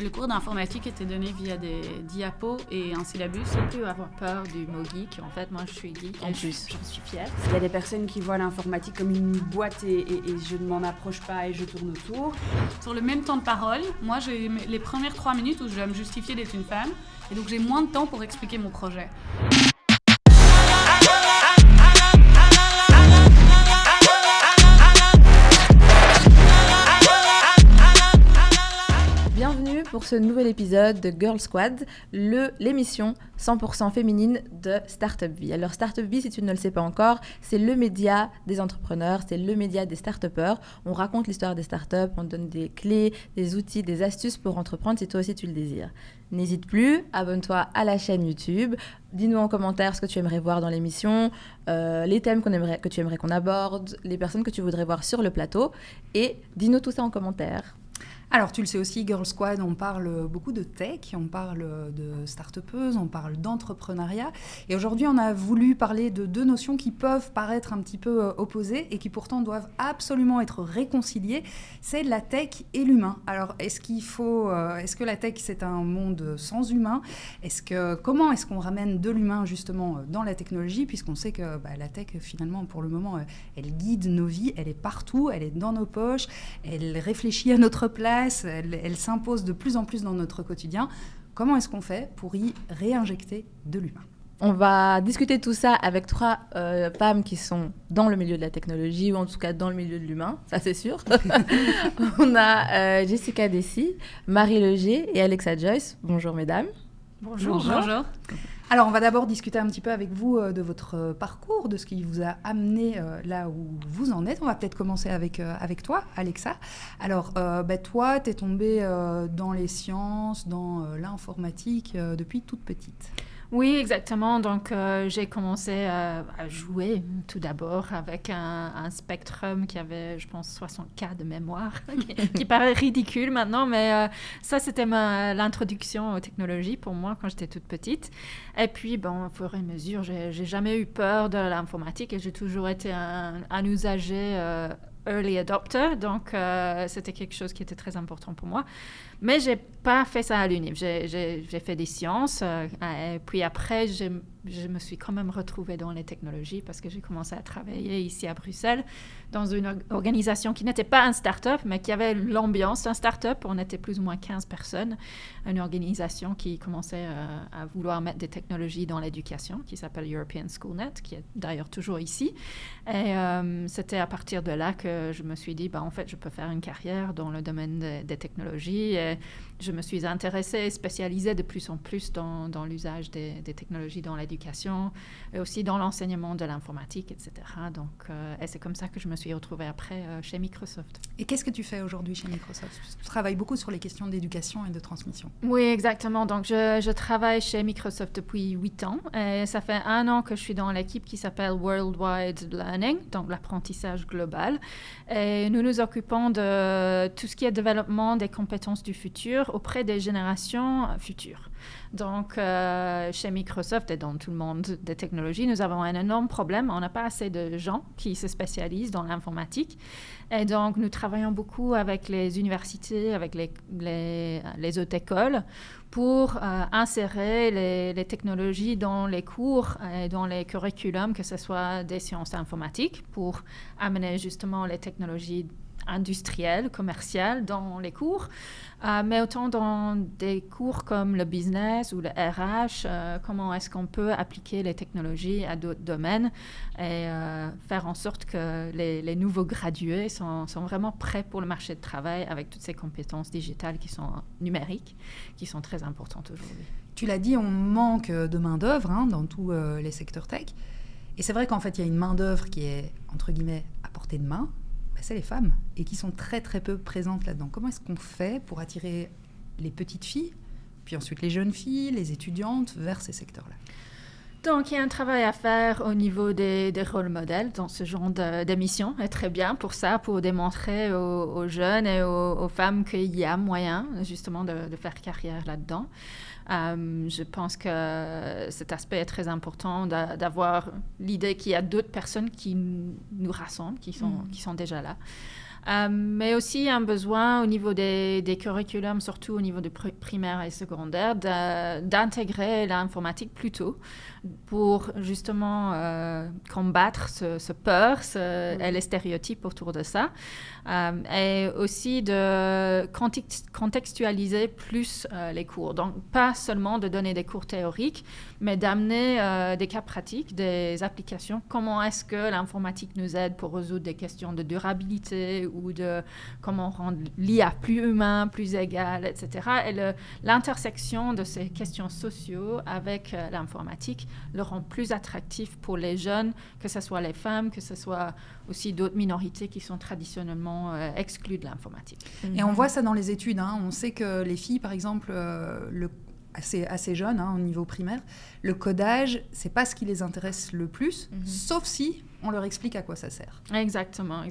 Le cours d'informatique était donné via des diapos et un syllabus. On peut avoir peur du mot geek. En fait, moi, je suis geek. En plus, je suis fière. Il y a des personnes qui voient l'informatique comme une boîte et je ne m'en approche pas et je tourne autour. Sur le même temps de parole, moi j'ai les premières 3 minutes où je dois me justifier d'être une femme et donc j'ai moins de temps pour expliquer mon projet. Bienvenue pour ce nouvel épisode de Girl Squad, l'émission 100% féminine de Startup Vie. Alors Startup Vie, si tu ne le sais pas encore, c'est le média des entrepreneurs, c'est le média des start-upers. On raconte l'histoire des startups, on donne des clés, des outils, des astuces pour entreprendre si toi aussi tu le désires. N'hésite plus, abonne-toi à la chaîne YouTube, dis-nous en commentaire ce que tu aimerais voir dans l'émission, les thèmes que tu aimerais qu'on aborde, les personnes que tu voudrais voir sur le plateau et dis-nous tout ça en commentaire. Alors, tu le sais aussi, Girl Squad, on parle beaucoup de tech, on parle de start-upeuses, on parle d'entrepreneuriat. Et aujourd'hui, on a voulu parler de deux notions qui peuvent paraître un petit peu opposées et qui pourtant doivent absolument être réconciliées. C'est la tech et l'humain. Alors, est-ce que la tech, c'est un monde sans humain ? Comment est-ce qu'on ramène de l'humain, justement, dans la technologie ? Puisqu'on sait que la tech, finalement, pour le moment, elle guide nos vies, elle est partout, elle est dans nos poches, elle réfléchit à notre place. Elle s'impose de plus en plus dans notre quotidien. Comment est-ce qu'on fait pour y réinjecter de l'humain ? On va discuter de tout ça avec 3 femmes qui sont dans le milieu de la technologie, ou en tout cas dans le milieu de l'humain, ça c'est sûr. On a Jessica Dessy, Marie Leger et Alexa Joyce. Bonjour mesdames. Bonjour. Alors, on va d'abord discuter un petit peu avec vous de votre parcours, de ce qui vous a amené là où vous en êtes. On va peut-être commencer avec toi, Alexa. Alors, toi, tu es tombée dans les sciences, dans l'informatique depuis toute petite. Oui, exactement. Donc, j'ai commencé à jouer tout d'abord avec un Spectrum qui avait, je pense, 60K de mémoire, qui paraît ridicule maintenant, mais ça, c'était l'introduction aux technologies pour moi quand j'étais toute petite. Et puis, au fur et à mesure, j'ai jamais eu peur de l'informatique et j'ai toujours été un usager early adopter, donc c'était quelque chose qui était très important pour moi. Mais je n'ai pas fait ça à l'UNIF. J'ai fait des sciences, et puis après, je me suis quand même retrouvée dans les technologies parce que j'ai commencé à travailler ici à Bruxelles dans une organisation qui n'était pas un start-up, mais qui avait l'ambiance d'un start-up. On était plus ou moins 15 personnes, une organisation qui commençait à vouloir mettre des technologies dans l'éducation, qui s'appelle European Schoolnet, qui est d'ailleurs toujours ici. Et c'était à partir de là que je me suis dit, en fait, je peux faire une carrière dans le domaine des technologies. Et je me suis intéressée et spécialisée de plus en plus dans l'usage des technologies dans l'éducation et aussi dans l'enseignement de l'informatique, etc. Donc, et c'est comme ça que je me suis retrouvée après chez Microsoft. Et qu'est-ce que tu fais aujourd'hui chez Microsoft ? Tu travailles beaucoup sur les questions d'éducation et de transmission. Oui, exactement. Donc, je travaille chez Microsoft depuis 8 ans. Et ça fait 1 an que je suis dans l'équipe qui s'appelle Worldwide Learning, donc l'apprentissage global. Et nous nous occupons de tout ce qui est développement des compétences du futur auprès des générations futures. Donc, chez Microsoft et dans tout le monde des technologies, nous avons un énorme problème. On n'a pas assez de gens qui se spécialisent dans l'informatique. Et donc, nous travaillons beaucoup avec les universités, avec les autres écoles pour insérer les technologies dans les cours et dans les curriculums, que ce soit des sciences informatiques, pour amener justement les technologies industrielles, commerciales dans les cours, mais autant dans des cours comme le business ou le RH, comment est-ce qu'on peut appliquer les technologies à d'autres domaines et faire en sorte que les nouveaux gradués sont vraiment prêts pour le marché de travail avec toutes ces compétences digitales qui sont numériques, qui sont très importantes aujourd'hui. Tu l'as dit, on manque de main-d'œuvre dans tous les secteurs tech. Et c'est vrai qu'en fait, il y a une main-d'œuvre qui est, entre guillemets, à portée de main. C'est les femmes, et qui sont très très peu présentes là-dedans. Comment est-ce qu'on fait pour attirer les petites filles, puis ensuite les jeunes filles, les étudiantes, vers ces secteurs-là ? Donc, il y a un travail à faire au niveau des rôles modèles dans ce genre d'émission, et très bien pour ça, pour démontrer aux jeunes et aux femmes qu'il y a moyen, justement, de faire carrière là-dedans. Je pense que cet aspect est très important, d'avoir l'idée qu'il y a d'autres personnes qui nous rassemblent, qui sont déjà là. Mais aussi un besoin au niveau des curriculums, surtout au niveau de primaire et secondaire, d'intégrer l'informatique plus tôt pour justement combattre ce peur et les stéréotypes autour de ça. Et aussi de contextualiser plus les cours. Donc, pas seulement de donner des cours théoriques, mais d'amener des cas pratiques, des applications. Comment est-ce que l'informatique nous aide pour résoudre des questions de durabilité ou de comment rendre l'IA plus humain, plus égal, etc. Et l'intersection de ces questions sociaux avec l'informatique le rend plus attractif pour les jeunes, que ce soit les femmes, que ce soit aussi d'autres minorités qui sont traditionnellement exclues de l'informatique. Et on voit ça dans les études. On sait que les filles, par exemple, assez jeunes, au niveau primaire, le codage, c'est pas ce qui les intéresse le plus, sauf si on leur explique à quoi ça sert. Exactement.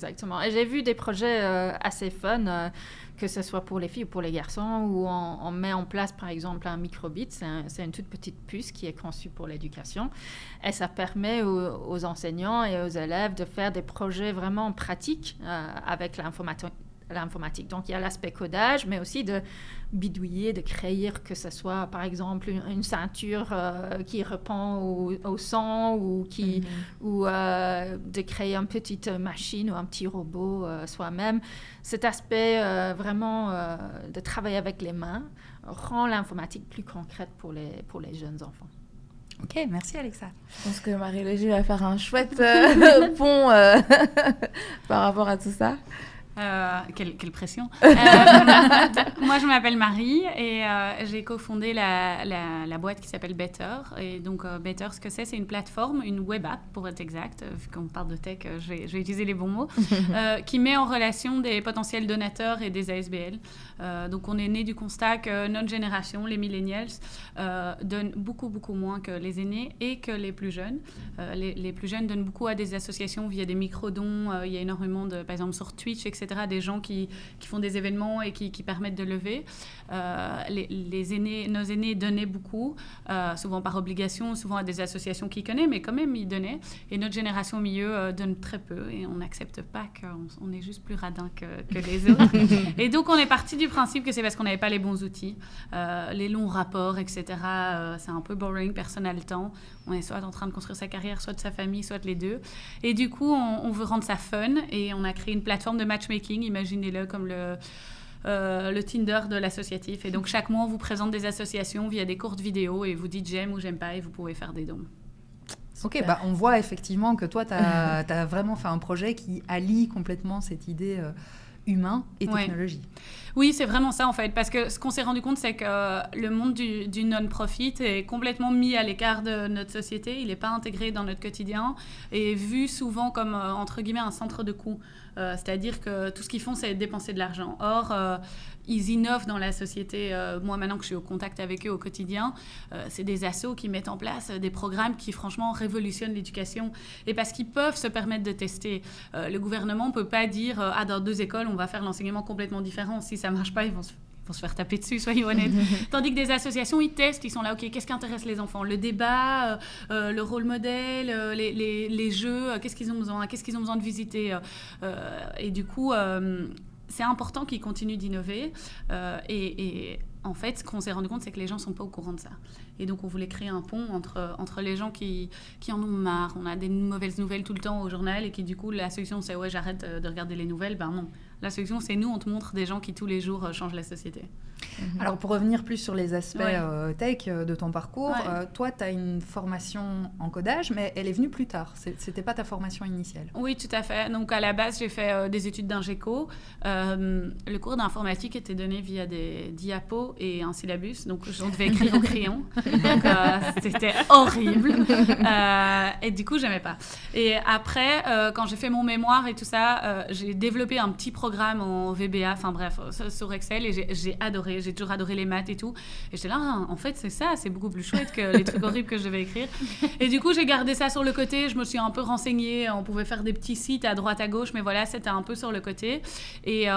Et j'ai vu des projets assez fun, que ce soit pour les filles ou pour les garçons, où on met en place, par exemple, un microbit. C'est une toute petite puce qui est conçue pour l'éducation. Et ça permet aux enseignants et aux élèves de faire des projets vraiment pratiques avec l'informatique. Donc, il y a l'aspect codage, mais aussi de bidouiller, de créer que ce soit, par exemple, une ceinture qui répond au sang ou de créer une petite machine ou un petit robot soi-même. Cet aspect vraiment de travailler avec les mains rend l'informatique plus concrète pour les jeunes enfants. Ok, merci Alexa. Je pense que Marie-Légie va faire un chouette pont par rapport à tout ça. Quelle pression. Moi, je m'appelle Marie et j'ai cofondé la boîte qui s'appelle Better. Et donc, Better, ce que c'est une plateforme, une web app, pour être exact. Vu qu'on parle de tech, je vais utiliser les bons mots, qui met en relation des potentiels donateurs et des ASBL. Donc, on est né du constat que notre génération, les millennials, donne beaucoup, beaucoup moins que les aînés et que les plus jeunes. Les plus jeunes donnent beaucoup à des associations via des micro-dons. Il y a énormément par exemple, sur Twitch, etc., des gens qui font des événements et qui permettent de lever. Nos aînés donnaient beaucoup, souvent par obligation, souvent à des associations qu'ils connaissent, mais quand même, ils donnaient. Et notre génération au milieu donne très peu et on n'accepte pas qu'on est juste plus radin que les autres. Et donc, on est parti du principe que c'est parce qu'on n'avait pas les bons outils. Les longs rapports, etc., c'est un peu boring, personne n'a le temps. On est soit en train de construire sa carrière, soit de sa famille, soit les deux. Et du coup, on veut rendre ça fun et on a créé une plateforme de matchmaking, imaginez-le comme le Tinder de l'associatif. Et donc, chaque mois, on vous présente des associations via des courtes vidéos et vous dites j'aime ou j'aime pas et vous pouvez faire des dons. Ok, on voit effectivement que toi, tu as vraiment fait un projet qui allie complètement cette idée humain et technologie. Oui, c'est vraiment ça en fait, parce que ce qu'on s'est rendu compte, c'est que le monde du non-profit est complètement mis à l'écart de notre société, il n'est pas intégré dans notre quotidien et vu souvent comme, entre guillemets, un centre de coût. C'est-à-dire que tout ce qu'ils font, c'est dépenser de l'argent. Or, ils innovent dans la société. Moi, maintenant que je suis au contact avec eux au quotidien, c'est des assos qui mettent en place des programmes qui, franchement, révolutionnent l'éducation. Et parce qu'ils peuvent se permettre de tester. Le gouvernement ne peut pas dire « dans 2 écoles, on va faire l'enseignement complètement différent. Si ça ne marche pas, ils vont se faire taper dessus, soyons honnêtes. » Tandis que des associations, ils testent, ils sont là, ok, qu'est-ce qui intéresse les enfants ? Le débat, le rôle modèle, les jeux, qu'est-ce qu'ils ont besoin de visiter et du coup, c'est important qu'ils continuent d'innover. Et en fait, ce qu'on s'est rendu compte, c'est que les gens ne sont pas au courant de ça. Et donc, on voulait créer un pont entre les gens qui en ont marre. On a des mauvaises nouvelles tout le temps au journal et qui, du coup, la solution, c'est « ouais, j'arrête de regarder les nouvelles ». Ben non. La solution, c'est nous, on te montre des gens qui, tous les jours, changent la société. Alors, pour revenir plus sur les aspects tech de ton parcours, toi, tu as une formation en codage, mais elle est venue plus tard. C'était pas ta formation initiale. Oui, tout à fait. Donc, à la base, j'ai fait des études d'ingéco. Le cours d'informatique était donné via des diapos et un syllabus. Donc, on devait écrire au crayon. Donc, c'était horrible. Et du coup, j'aimais pas. Et après, quand j'ai fait mon mémoire et tout ça, j'ai développé un petit programme en VBA, enfin bref, sur Excel, et j'ai adoré. J'ai toujours adoré les maths et tout. Et j'étais là, en fait, c'est ça, c'est beaucoup plus chouette que les trucs horribles que je devais écrire. Et du coup, j'ai gardé ça sur le côté. Je me suis un peu renseignée. On pouvait faire des petits sites à droite, à gauche, mais voilà, c'était un peu sur le côté. Et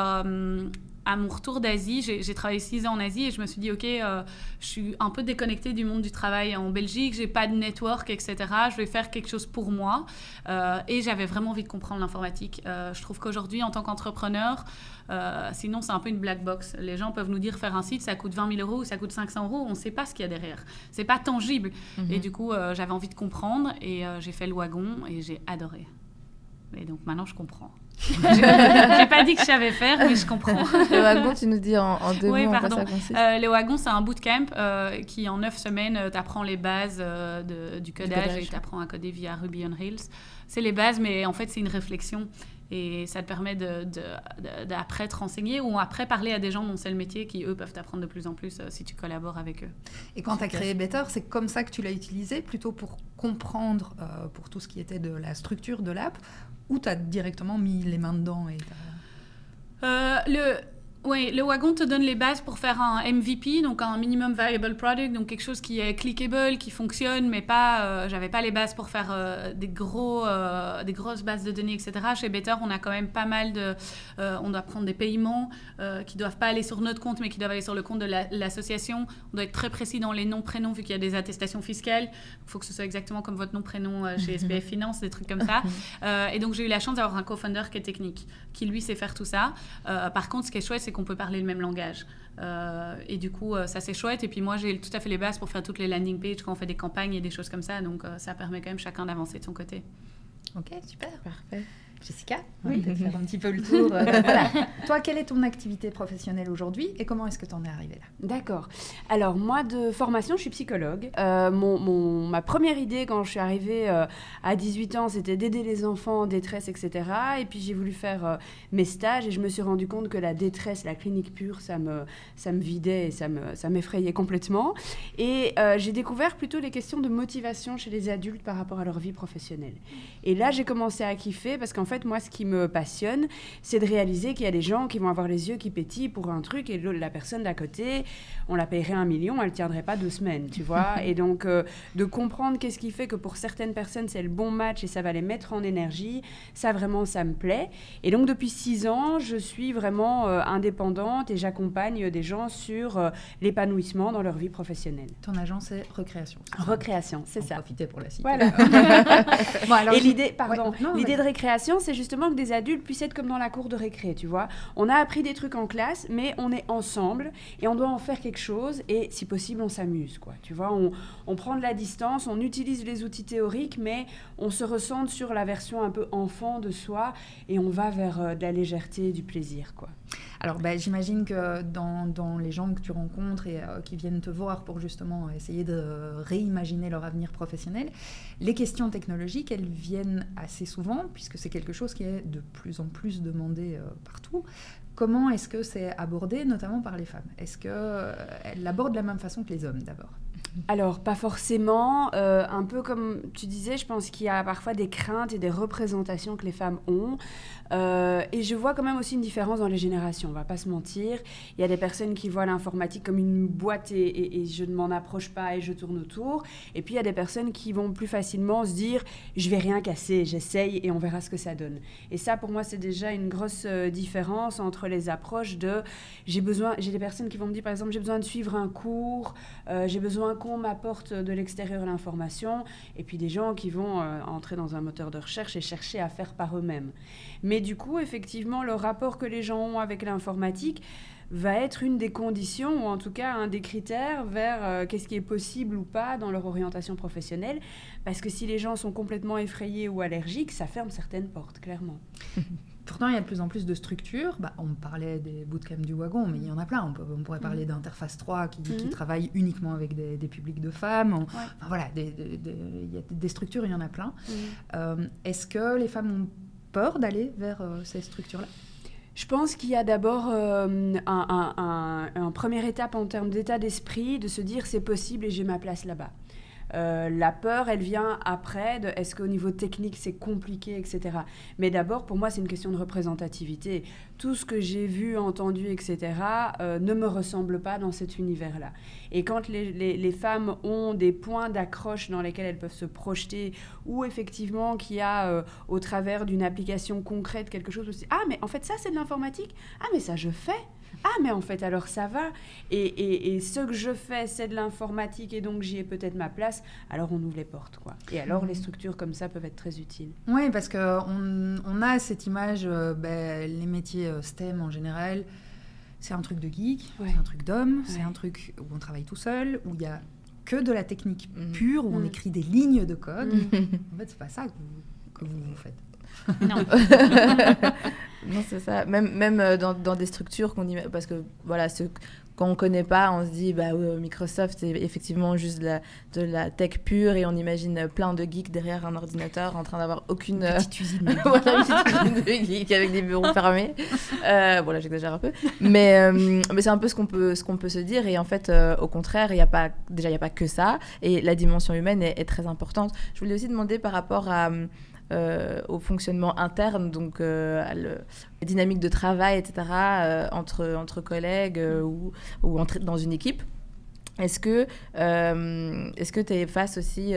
à mon retour d'Asie, j'ai travaillé 6 ans en Asie et je me suis dit, OK, je suis un peu déconnectée du monde du travail en Belgique, j'ai pas de network, etc. Je vais faire quelque chose pour moi. Et j'avais vraiment envie de comprendre l'informatique. Je trouve qu'aujourd'hui, en tant qu'entrepreneur, sinon c'est un peu une black box. Les gens peuvent nous dire faire un site, ça coûte 20 000 € ou ça coûte 500 €. On ne sait pas ce qu'il y a derrière. C'est pas tangible. Et du coup, j'avais envie de comprendre et j'ai fait le wagon et j'ai adoré. Et donc maintenant, je comprends. J'ai pas dit que je savais faire, mais je comprends. Le wagon, tu nous dis en 2 oui, mots en quoi pardon. ça consiste. Le wagon, c'est un bootcamp qui, en 9 semaines, t'apprend les bases du codage et t'apprends à coder via Ruby on Rails. C'est les bases, mais en fait, c'est une réflexion. Et ça te permet d'après te renseigner ou après parler à des gens dont c'est le métier qui, eux, peuvent t'apprendre de plus en plus si tu collabores avec eux. Et quand tu as créé Better, c'est comme ça que tu l'as utilisé, plutôt pour comprendre pour tout ce qui était de la structure de l'app, ou tu as directement mis les mains dedans et le wagon te donne les bases pour faire un MVP, donc un minimum viable product, donc quelque chose qui est clickable, qui fonctionne, mais pas. J'avais pas les bases pour faire des grosses bases de données, etc. Chez Better, on a quand même pas mal de. On doit prendre des paiements qui doivent pas aller sur notre compte, mais qui doivent aller sur le compte de l'association. On doit être très précis dans les noms, prénoms, vu qu'il y a des attestations fiscales. Il faut que ce soit exactement comme votre nom, prénom chez SPF Finance, des trucs comme ça. Et donc j'ai eu la chance d'avoir un co-founder qui est technique, qui lui sait faire tout ça. Par contre, ce qui est chouette, c'est qu'on peut parler le même langage. Et du coup, ça c'est chouette. Et puis moi, j'ai tout à fait les bases pour faire toutes les landing pages quand on fait des campagnes et des choses comme ça. Donc ça permet quand même chacun d'avancer de son côté. Ok, super. Parfait. Jessica, on va peut-être faire un petit peu le tour. Voilà. Toi, quelle est ton activité professionnelle aujourd'hui et comment est-ce que tu en es arrivée là ? D'accord. Alors, moi, de formation, je suis psychologue. Ma première idée, quand je suis arrivée à 18 ans, c'était d'aider les enfants en détresse, etc. Et puis, j'ai voulu faire mes stages et je me suis rendu compte que la détresse, la clinique pure, ça me vidait et ça m'effrayait complètement. Et j'ai découvert plutôt les questions de motivation chez les adultes par rapport à leur vie professionnelle. Et là, j'ai commencé à kiffer parce qu'en fait, moi, ce qui me passionne, c'est de réaliser qu'il y a des gens qui vont avoir les yeux qui pétillent pour un truc et la personne d'à côté, on la paierait 1 million, elle ne tiendrait pas 2 semaines, tu vois. Et donc, de comprendre qu'est-ce qui fait que pour certaines personnes, c'est le bon match et ça va les mettre en énergie, ça vraiment, ça me plaît. Et donc, depuis 6 ans, je suis vraiment indépendante et j'accompagne des gens sur l'épanouissement dans leur vie professionnelle. Ton agence est Recréation. Recréation, c'est ça. Profitez pour la citer. Voilà. Bon, alors, et l'idée l'idée de récréation, c'est justement que des adultes puissent être comme dans la cour de récré, tu vois. On a appris des trucs en classe, mais on est ensemble et on doit en faire quelque chose et si possible, on s'amuse, quoi. Tu vois, on prend de la distance, on utilise les outils théoriques, mais on se recentre sur la version un peu enfant de soi et on va vers de la légèreté, du plaisir, quoi. Alors, j'imagine que dans les gens que tu rencontres et qui viennent te voir pour justement essayer de réimaginer leur avenir professionnel, les questions technologiques, elles viennent assez souvent, puisque c'est quelque chose qui est de plus en plus demandé partout. Comment est-ce que c'est abordé, notamment par les femmes ? Est-ce qu'elles l'abordent de la même façon que les hommes, d'abord ? Alors, pas forcément. Un peu comme tu disais, je pense qu'il y a parfois des craintes et des représentations que les femmes ont. Et je vois quand même aussi une différence dans les générations, on va pas se mentir. Il y a des personnes qui voient l'informatique comme une boîte et je ne m'en approche pas et je tourne autour. Et puis, il y a des personnes qui vont plus facilement se dire « je vais rien casser, j'essaye et on verra ce que ça donne ». Et ça, pour moi, c'est déjà une grosse différence entre les approches de « j'ai des personnes qui vont me dire, par exemple, j'ai besoin de suivre un cours, j'ai besoin qu'on m'apporte de l'extérieur l'information », et puis des gens qui vont entrer dans un moteur de recherche et chercher à faire par eux-mêmes. Mais du coup, effectivement, le rapport que les gens ont avec l'informatique va être une des conditions, ou en tout cas un des critères vers qu'est-ce qui est possible ou pas dans leur orientation professionnelle. Parce que si les gens sont complètement effrayés ou allergiques, ça ferme certaines portes, clairement. Pourtant, il y a de plus en plus de structures. On parlait des bootcamps du wagon, mais il y en a plein. On pourrait parler d'Interface 3 qui travaille uniquement avec des publics de femmes. Enfin, voilà, il y a des structures, il y en a plein. Est-ce que les femmes ont peur d'aller vers ces structures-là ? Je pense qu'il y a d'abord une première étape en termes d'état d'esprit, de se dire c'est possible et j'ai ma place là-bas. La peur, elle vient après de est-ce qu'au niveau technique c'est compliqué, etc. Mais d'abord, pour moi, c'est une question de représentativité. Tout ce que j'ai vu, entendu, etc. Ne me ressemble pas dans cet univers-là. Et quand les femmes ont des points d'accroche dans lesquels elles peuvent se projeter, ou effectivement qu'il y a au travers d'une application concrète quelque chose où c'est « Ah, mais en fait ça c'est de l'informatique. Ah, mais ça je fais !» ah, mais en fait, alors ça va. Et ce que je fais, c'est de l'informatique et donc j'y ai peut-être ma place. Alors on ouvre les portes, quoi. Et alors les structures comme ça peuvent être très utiles. Oui, parce qu'on a cette image, les métiers STEM en général, c'est un truc de geek, Ouais. c'est un truc d'homme, c'est Ouais. un truc où on travaille tout seul, où il y a que de la technique Mhm. pure, où on écrit des lignes de code. En fait, c'est pas ça que vous faites. Non. Non, c'est ça. Même dans des structures parce que voilà, quand on connaît pas, on se dit bah oui, Microsoft c'est effectivement juste de la tech pure et on imagine plein de geeks derrière un ordinateur en train d'avoir aucune Petite usine de geek. voilà, une petite usine de geeks avec des bureaux fermés. Bon là j'exagère un peu, mais c'est un peu ce qu'on peut se dire et en fait au contraire il y a pas que ça et la dimension humaine est très importante. Je voulais aussi demander par rapport au fonctionnement interne, donc à la dynamique de travail, etc., entre collègues ou dans une équipe. Est-ce que tu es face aussi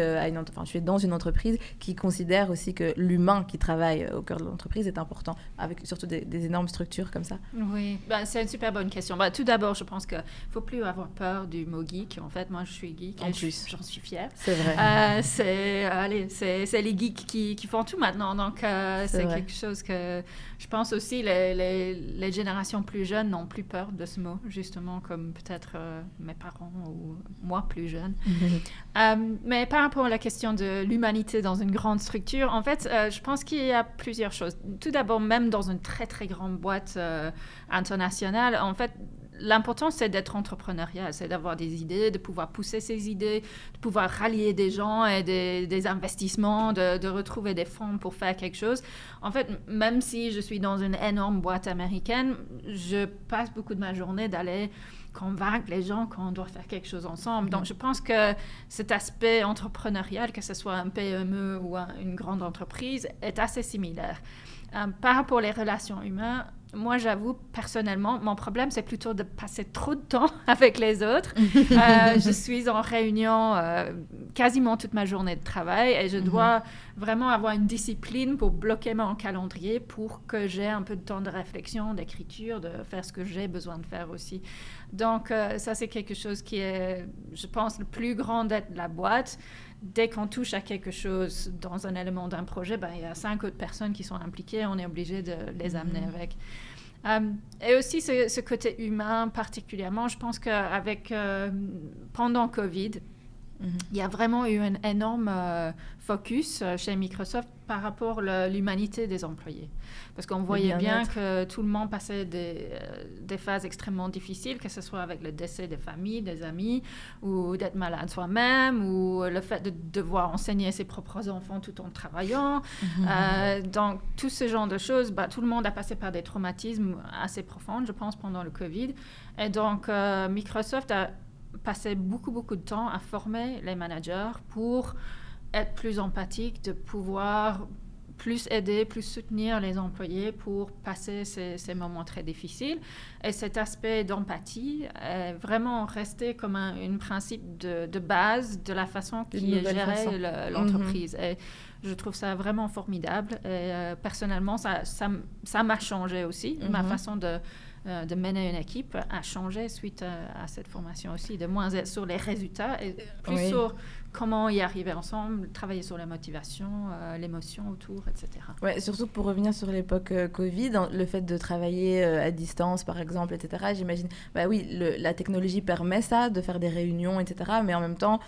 tu es dans une entreprise qui considère aussi que l'humain qui travaille au cœur de l'entreprise est important, avec surtout des énormes structures comme ça? Oui, c'est une super bonne question. Tout d'abord, je pense qu'il ne faut plus avoir peur du mot geek. En fait, moi, je suis geek. En plus. J'en suis fière. C'est vrai. C'est les geeks qui font tout maintenant. Donc, c'est vrai. quelque chose que je pense aussi les générations plus jeunes n'ont plus peur de ce mot, justement, comme peut-être mes parents ou moi plus jeune. Mais par rapport à la question de l'humanité dans une grande structure, en fait, je pense qu'il y a plusieurs choses. Tout d'abord, même dans une très, très grande boîte internationale, en fait, l'important, c'est d'être entrepreneurial, c'est d'avoir des idées, de pouvoir pousser ces idées, de pouvoir rallier des gens et des investissements, de retrouver des fonds pour faire quelque chose. En fait, même si je suis dans une énorme boîte américaine, je passe beaucoup de ma journée d'aller convaincre les gens qu'on doit faire quelque chose ensemble. Donc, je pense que cet aspect entrepreneurial, que ce soit un PME ou une grande entreprise, est assez similaire. Par rapport aux relations humaines, moi, j'avoue, personnellement, mon problème, c'est plutôt de passer trop de temps avec les autres. Je suis en réunion quasiment toute ma journée de travail et je dois vraiment avoir une discipline pour bloquer mon calendrier pour que j'ai un peu de temps de réflexion, d'écriture, de faire ce que j'ai besoin de faire aussi. Donc, ça, c'est quelque chose qui est, je pense, le plus grand de la boîte. Dès qu'on touche à quelque chose dans un élément d'un projet, il y a 5 autres personnes qui sont impliquées, on est obligé de les amener avec. Et aussi, ce côté humain particulièrement, je pense qu'avec pendant Covid, il y a vraiment eu un énorme focus chez Microsoft par rapport à l'humanité des employés. Parce qu'on voyait bien que tout le monde passait des phases extrêmement difficiles, que ce soit avec le décès des familles, des amis, ou d'être malade soi-même, ou le fait de devoir enseigner ses propres enfants tout en travaillant. Donc, tout ce genre de choses, tout le monde a passé par des traumatismes assez profonds, je pense, pendant le Covid. Et donc, Microsoft a passé beaucoup de temps à former les managers pour être plus empathiques, de pouvoir plus aider, plus soutenir les employés pour passer ces moments très difficiles. Et cet aspect d'empathie est vraiment resté comme un principe de base de la façon qui est gérée l'entreprise. Et je trouve ça vraiment formidable. Et personnellement, ça m'a changé aussi. Ma façon de mener une équipe a changé suite à cette formation aussi, de moins être sur les résultats et plus sur comment y arriver ensemble, travailler sur la motivation, l'émotion autour, etc. Ouais, surtout pour revenir sur l'époque Covid, le fait de travailler à distance, par exemple, etc., j'imagine, la technologie permet ça, de faire des réunions, etc., mais en même temps,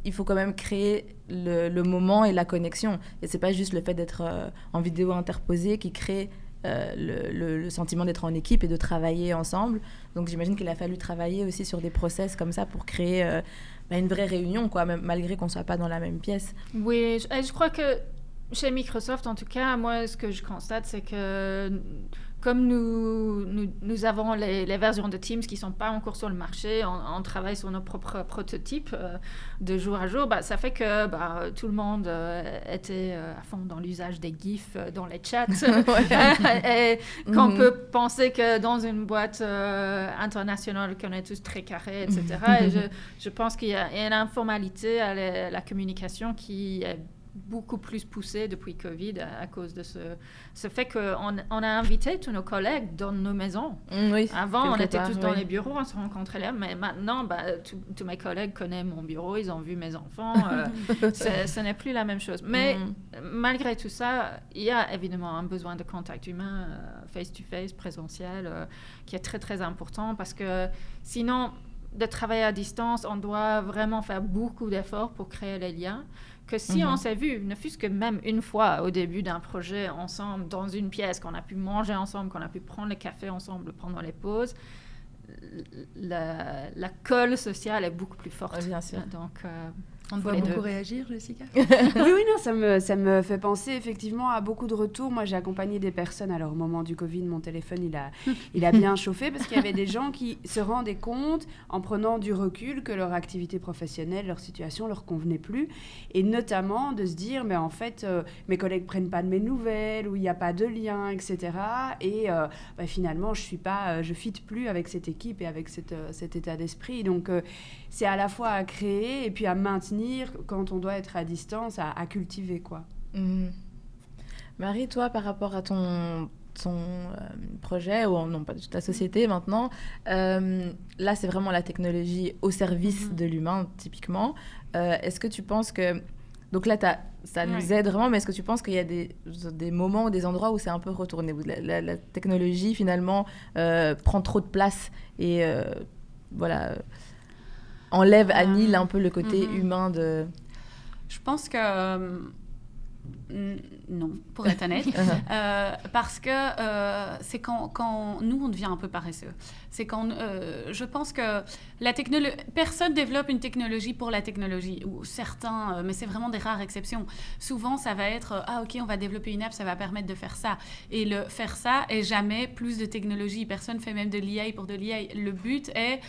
il faut quand même créer le moment et la connexion. Et c'est pas juste le fait d'être en vidéo interposée qui crée le sentiment d'être en équipe et de travailler ensemble. Donc j'imagine qu'il a fallu travailler aussi sur des process comme ça pour créer une vraie réunion, quoi, même malgré qu'on ne soit pas dans la même pièce. Oui, je crois que chez Microsoft, en tout cas, moi, ce que je constate, c'est que comme nous avons les versions de Teams qui ne sont pas encore sur le marché, on travaille sur nos propres prototypes de jour à jour, ça fait que tout le monde était à fond dans l'usage des GIFs dans les chats. Et qu'on peut penser que dans une boîte internationale, qu'on est tous très carrés, etc. Et je pense qu'il y a une informalité à la communication qui est beaucoup plus poussé depuis Covid à cause de ce fait qu'on a invité tous nos collègues dans nos maisons. Oui, Avant, on quelque était part, tous dans oui. les bureaux, on se rencontrait là, mais maintenant, tous mes collègues connaissent mon bureau, ils ont vu mes enfants. Ce n'est plus la même chose. Mais malgré tout ça, il y a évidemment un besoin de contact humain, face-to-face, présentiel, qui est très, très important parce que sinon, de travailler à distance, on doit vraiment faire beaucoup d'efforts pour créer les liens. Que si on s'est vu, ne fût-ce que même une fois au début d'un projet ensemble, dans une pièce, qu'on a pu manger ensemble, qu'on a pu prendre le café ensemble pendant les pauses, la colle sociale est beaucoup plus forte. Bien sûr. Donc, On doit beaucoup réagir, Jessica. Oui, non, ça me fait penser effectivement à beaucoup de retours. Moi, j'ai accompagné des personnes. Alors, au moment du Covid, mon téléphone, il a bien chauffé parce qu'il y avait des gens qui se rendaient compte, en prenant du recul, que leur activité professionnelle, leur situation leur convenait plus. Et notamment de se dire, mais en fait, mes collègues prennent pas de mes nouvelles, ou il n'y a pas de lien, etc. Et finalement, je fit plus avec cette équipe et avec cet état d'esprit. Donc, c'est à la fois à créer et puis à maintenir quand on doit être à distance, à cultiver, quoi. Marie, toi, par rapport à ton projet, ou non pas de toute la société maintenant, là, c'est vraiment la technologie au service de l'humain, typiquement. Est-ce que tu penses que... Donc là, ça nous aide vraiment, mais est-ce que tu penses qu'il y a des moments ou des endroits où c'est un peu retourné, où la technologie, finalement, prend trop de place et annule un peu le côté humain de... Je pense que... non, pour être honnête. Parce que c'est quand nous, on devient un peu paresseux. C'est quand... je pense que personne développe une technologie pour la technologie. Ou certains, mais c'est vraiment des rares exceptions. Souvent, ça va être, OK, on va développer une app, ça va permettre de faire ça. Et le faire ça est jamais plus de technologie. Personne ne fait même de l'IA pour de l'IA. Le but est...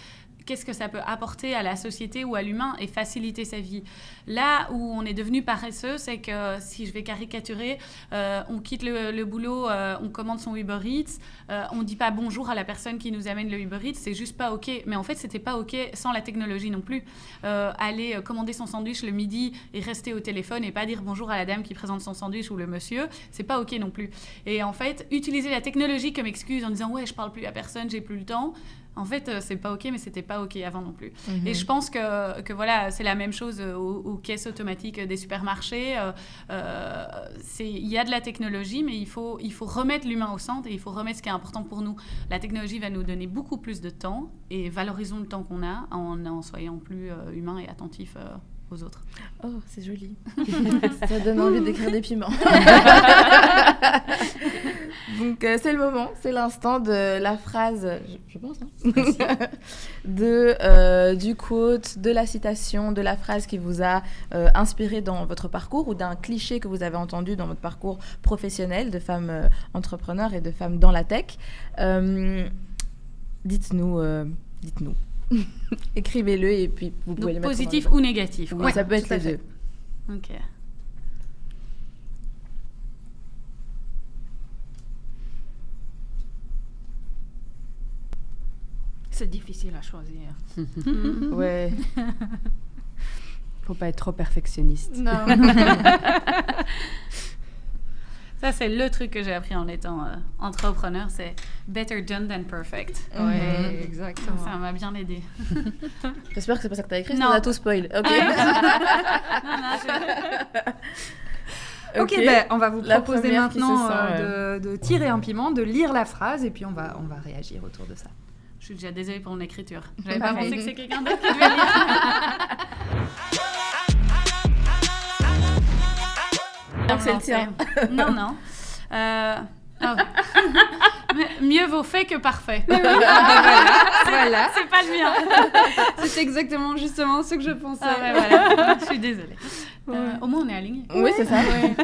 qu'est-ce que ça peut apporter à la société ou à l'humain et faciliter sa vie. Là où on est devenu paresseux, c'est que, si je vais caricaturer, on quitte le boulot, on commande son Uber Eats, on ne dit pas bonjour à la personne qui nous amène le Uber Eats, c'est juste pas OK. Mais en fait, c'était pas OK sans la technologie non plus. Aller commander son sandwich le midi et rester au téléphone et pas dire bonjour à la dame qui présente son sandwich ou le monsieur, c'est pas OK non plus. Et en fait, utiliser la technologie comme excuse en disant « ouais, je parle plus à personne, j'ai plus le temps », en fait, c'est pas OK, mais c'était pas OK avant non plus. Et je pense que voilà, c'est la même chose aux caisses automatiques des supermarchés. Il y a de la technologie, mais il faut remettre l'humain au centre et il faut remettre ce qui est important pour nous. La technologie va nous donner beaucoup plus de temps et valorisons le temps qu'on a en soyant plus humains et attentifs aux autres. Oh, c'est joli. Ça donne envie d'écrire des piments. Donc, c'est le moment, c'est l'instant de la phrase, je pense, du quote, de la citation, de la phrase qui vous a inspiré dans votre parcours ou d'un cliché que vous avez entendu dans votre parcours professionnel de femmes entrepreneurs et de femmes dans la tech. Dites-nous. Écrivez-le et puis vous pouvez Donc, les mettre positif ou négatif. Oui, ça peut être les deux. OK. c'est difficile à choisir. Ouais. Faut pas être trop perfectionniste. Non. Ça, c'est le truc que j'ai appris en étant entrepreneur, c'est better done than perfect. Oui, exactement. Ça m'a bien aidé. J'espère que c'est pas ça que t'as écrit, Non. on a tout spoil. Ok. Ok, ben, on va vous La proposer première qui se maintenant sent, de tirer un piment, de lire la phrase et puis on va réagir autour de ça. Je suis déjà désolée pour mon écriture. J'avais pas Pareil. pensé que c'est quelqu'un d'autre qui devait lire. Donc c'est le tien. Non. Mieux vaut fait que parfait. Voilà. C'est pas le mien. C'est exactement justement ce que je pensais. Voilà. Je suis désolée. Au moins, on est aligné. Oui, c'est ça.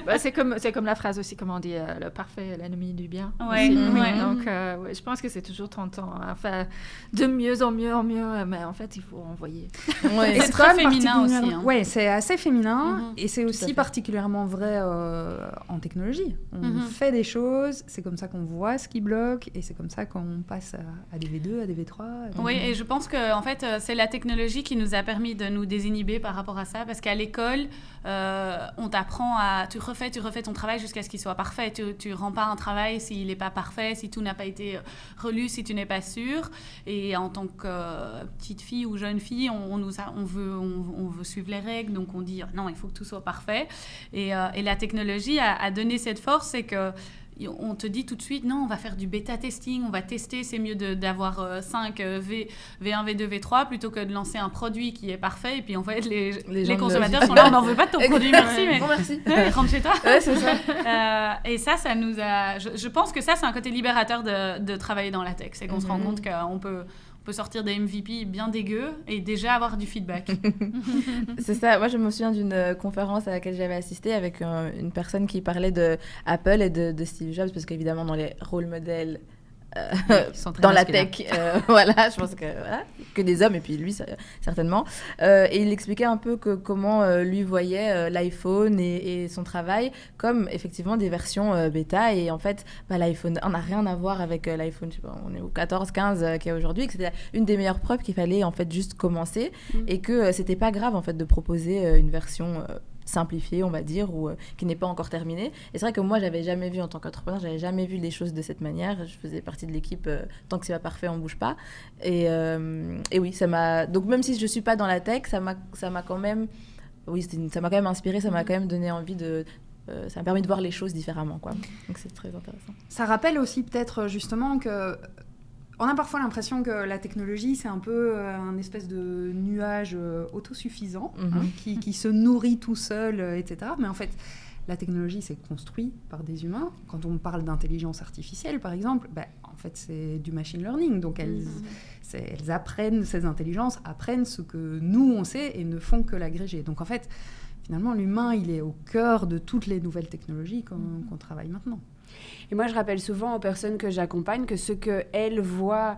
Bah, c'est comme la phrase aussi, comme on dit, le parfait est l'ennemi du bien. Ouais, aussi. ouais. Donc, je pense que c'est toujours tentant à faire de mieux en mieux, mais en fait, il faut envoyer. Ouais. Et c'est très féminin aussi. Hein. Oui, c'est assez féminin et c'est à aussi fait. particulièrement vrai en technologie. On fait des choses, c'est comme ça qu'on voit ce qui bloque et c'est comme ça qu'on passe à des V2, à des V3. Oui, et je pense que en fait, c'est la technologie qui nous a permis de nous désinhiber par rapport à ça, parce qu'à l'école, on t'apprend tu refais ton travail jusqu'à ce qu'il soit parfait. Tu rends pas un travail s'il n'est pas parfait, si tout n'a pas été relu, si tu n'es pas sûr. Et en tant que petite fille ou jeune fille, on veut suivre les règles, donc on dit non, il faut que tout soit parfait. Et la technologie a donné cette force, c'est que on te dit tout de suite, non, on va faire du bêta-testing, on va tester, c'est mieux d'avoir 5 V1, V2, V3 plutôt que de lancer un produit qui est parfait. Et puis en fait, les consommateurs sont là, on n'en veut pas de ton produit, merci, mais merci. Rentre chez toi. Ouais, c'est ça. Et ça nous a... Je pense que ça, c'est un côté libérateur de travailler dans la tech. C'est qu'on se rend compte qu'on peut sortir des MVP bien dégueux et déjà avoir du feedback. C'est ça. Moi, je me souviens d'une conférence à laquelle j'avais assisté avec une personne qui parlait de Apple et de Steve Jobs, parce qu'évidemment, dans les rôles modèles dans la tech, voilà, je pense que des hommes, et puis lui certainement. Et il expliquait un peu comment lui voyait l'iPhone et son travail comme effectivement des versions bêta. Et en fait, l'iPhone, on n'a rien à voir avec l'iPhone, je sais pas, on est au 14, 15 qu'il y a aujourd'hui, que c'était une des meilleures preuves qu'il fallait en fait juste commencer et que c'était pas grave en fait de proposer une version simplifiée, on va dire, ou qui n'est pas encore terminée. Et c'est vrai que moi, j'avais jamais vu, en tant qu'entrepreneur, j'avais jamais vu les choses de cette manière. Je faisais partie de l'équipe tant que c'est pas parfait, on bouge pas. Et oui, ça m'a... Donc même si je suis pas dans la tech, ça m'a quand même... Oui, ça m'a quand même inspiré, ça m'a quand même donné envie de... ça m'a permis de voir les choses différemment, quoi. Donc c'est très intéressant. Ça rappelle aussi peut-être justement que... On a parfois l'impression que la technologie, c'est un peu un espèce de nuage autosuffisant qui se nourrit tout seul, etc. Mais en fait, la technologie, c'est construit par des humains. Quand on parle d'intelligence artificielle, par exemple, en fait, c'est du machine learning. Donc, elles apprennent, ces intelligences apprennent ce que nous, on sait et ne font que l'agréger. Donc, en fait, finalement, l'humain, il est au cœur de toutes les nouvelles technologies qu'on travaille maintenant. Et moi, je rappelle souvent aux personnes que j'accompagne que ce qu'elles voient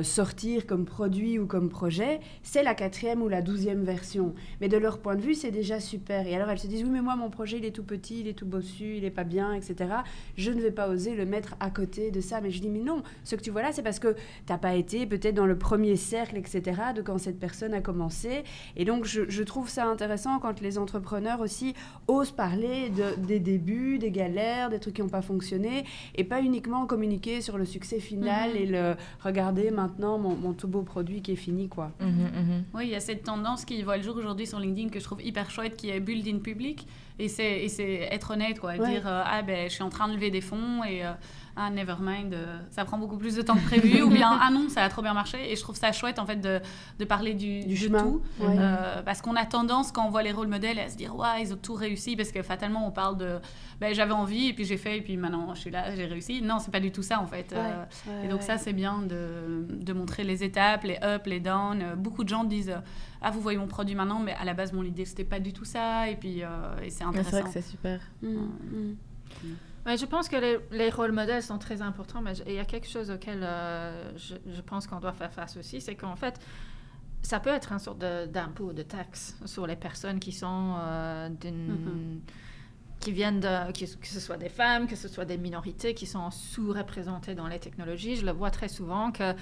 sortir comme produit ou comme projet, c'est la 4e ou la 12e version. Mais de leur point de vue, c'est déjà super. Et alors, elles se disent, oui, mais moi, mon projet, il est tout petit, il est tout bossu, il n'est pas bien, etc. Je ne vais pas oser le mettre à côté de ça. Mais je dis, mais non, ce que tu vois là, c'est parce que tu n'as pas été peut-être dans le premier cercle, etc., de quand cette personne a commencé. Et donc, je trouve ça intéressant quand les entrepreneurs aussi osent parler des débuts, des galères, des trucs qui n'ont pas fonctionné, et pas uniquement communiquer sur le succès final et le regarder maintenant mon tout beau produit qui est fini, quoi. Oui, il y a cette tendance qui voit le jour aujourd'hui sur LinkedIn que je trouve hyper chouette, qui est build in public, et c'est être honnête, quoi, dire je suis en train de lever des fonds et never mind, ça prend beaucoup plus de temps que prévu, ou bien non, ça a trop bien marché. Et je trouve ça chouette en fait de parler du chemin, tout, parce qu'on a tendance, quand on voit les rôles modèles, à se dire ils ont tout réussi, parce que fatalement on parle de j'avais envie et puis j'ai fait et puis maintenant je suis là, j'ai réussi. Non, c'est pas du tout ça en fait. Et donc ça, c'est bien de montrer les étapes, les ups, les downs. Beaucoup de gens disent vous voyez mon produit maintenant, mais à la base mon idée c'était pas du tout ça, et puis et c'est intéressant. C'est vrai que c'est super. Ouais, je pense que les rôles modèles sont très importants, mais il y a quelque chose auquel je pense qu'on doit faire face aussi, c'est qu'en fait, ça peut être une sorte d'impôt, de taxe sur les personnes qui sont qui viennent que ce soit des femmes, que ce soit des minorités qui sont sous-représentées dans les technologies. Je le vois très souvent que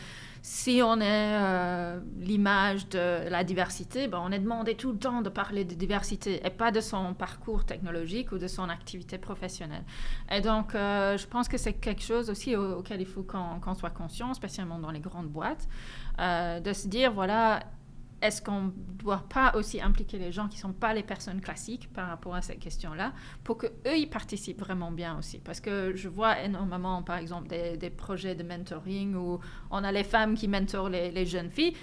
si on est l'image de la diversité, on est demandé tout le temps de parler de diversité et pas de son parcours technologique ou de son activité professionnelle. Et donc, je pense que c'est quelque chose aussi auquel il faut qu'on soit conscient, spécialement dans les grandes boîtes, de se dire, voilà, est-ce qu'on ne doit pas aussi impliquer les gens qui ne sont pas les personnes classiques par rapport à cette question-là, pour qu'eux, ils participent vraiment bien aussi? Parce que je vois énormément, par exemple, des projets de mentoring où on a les femmes qui mentorent les jeunes filles.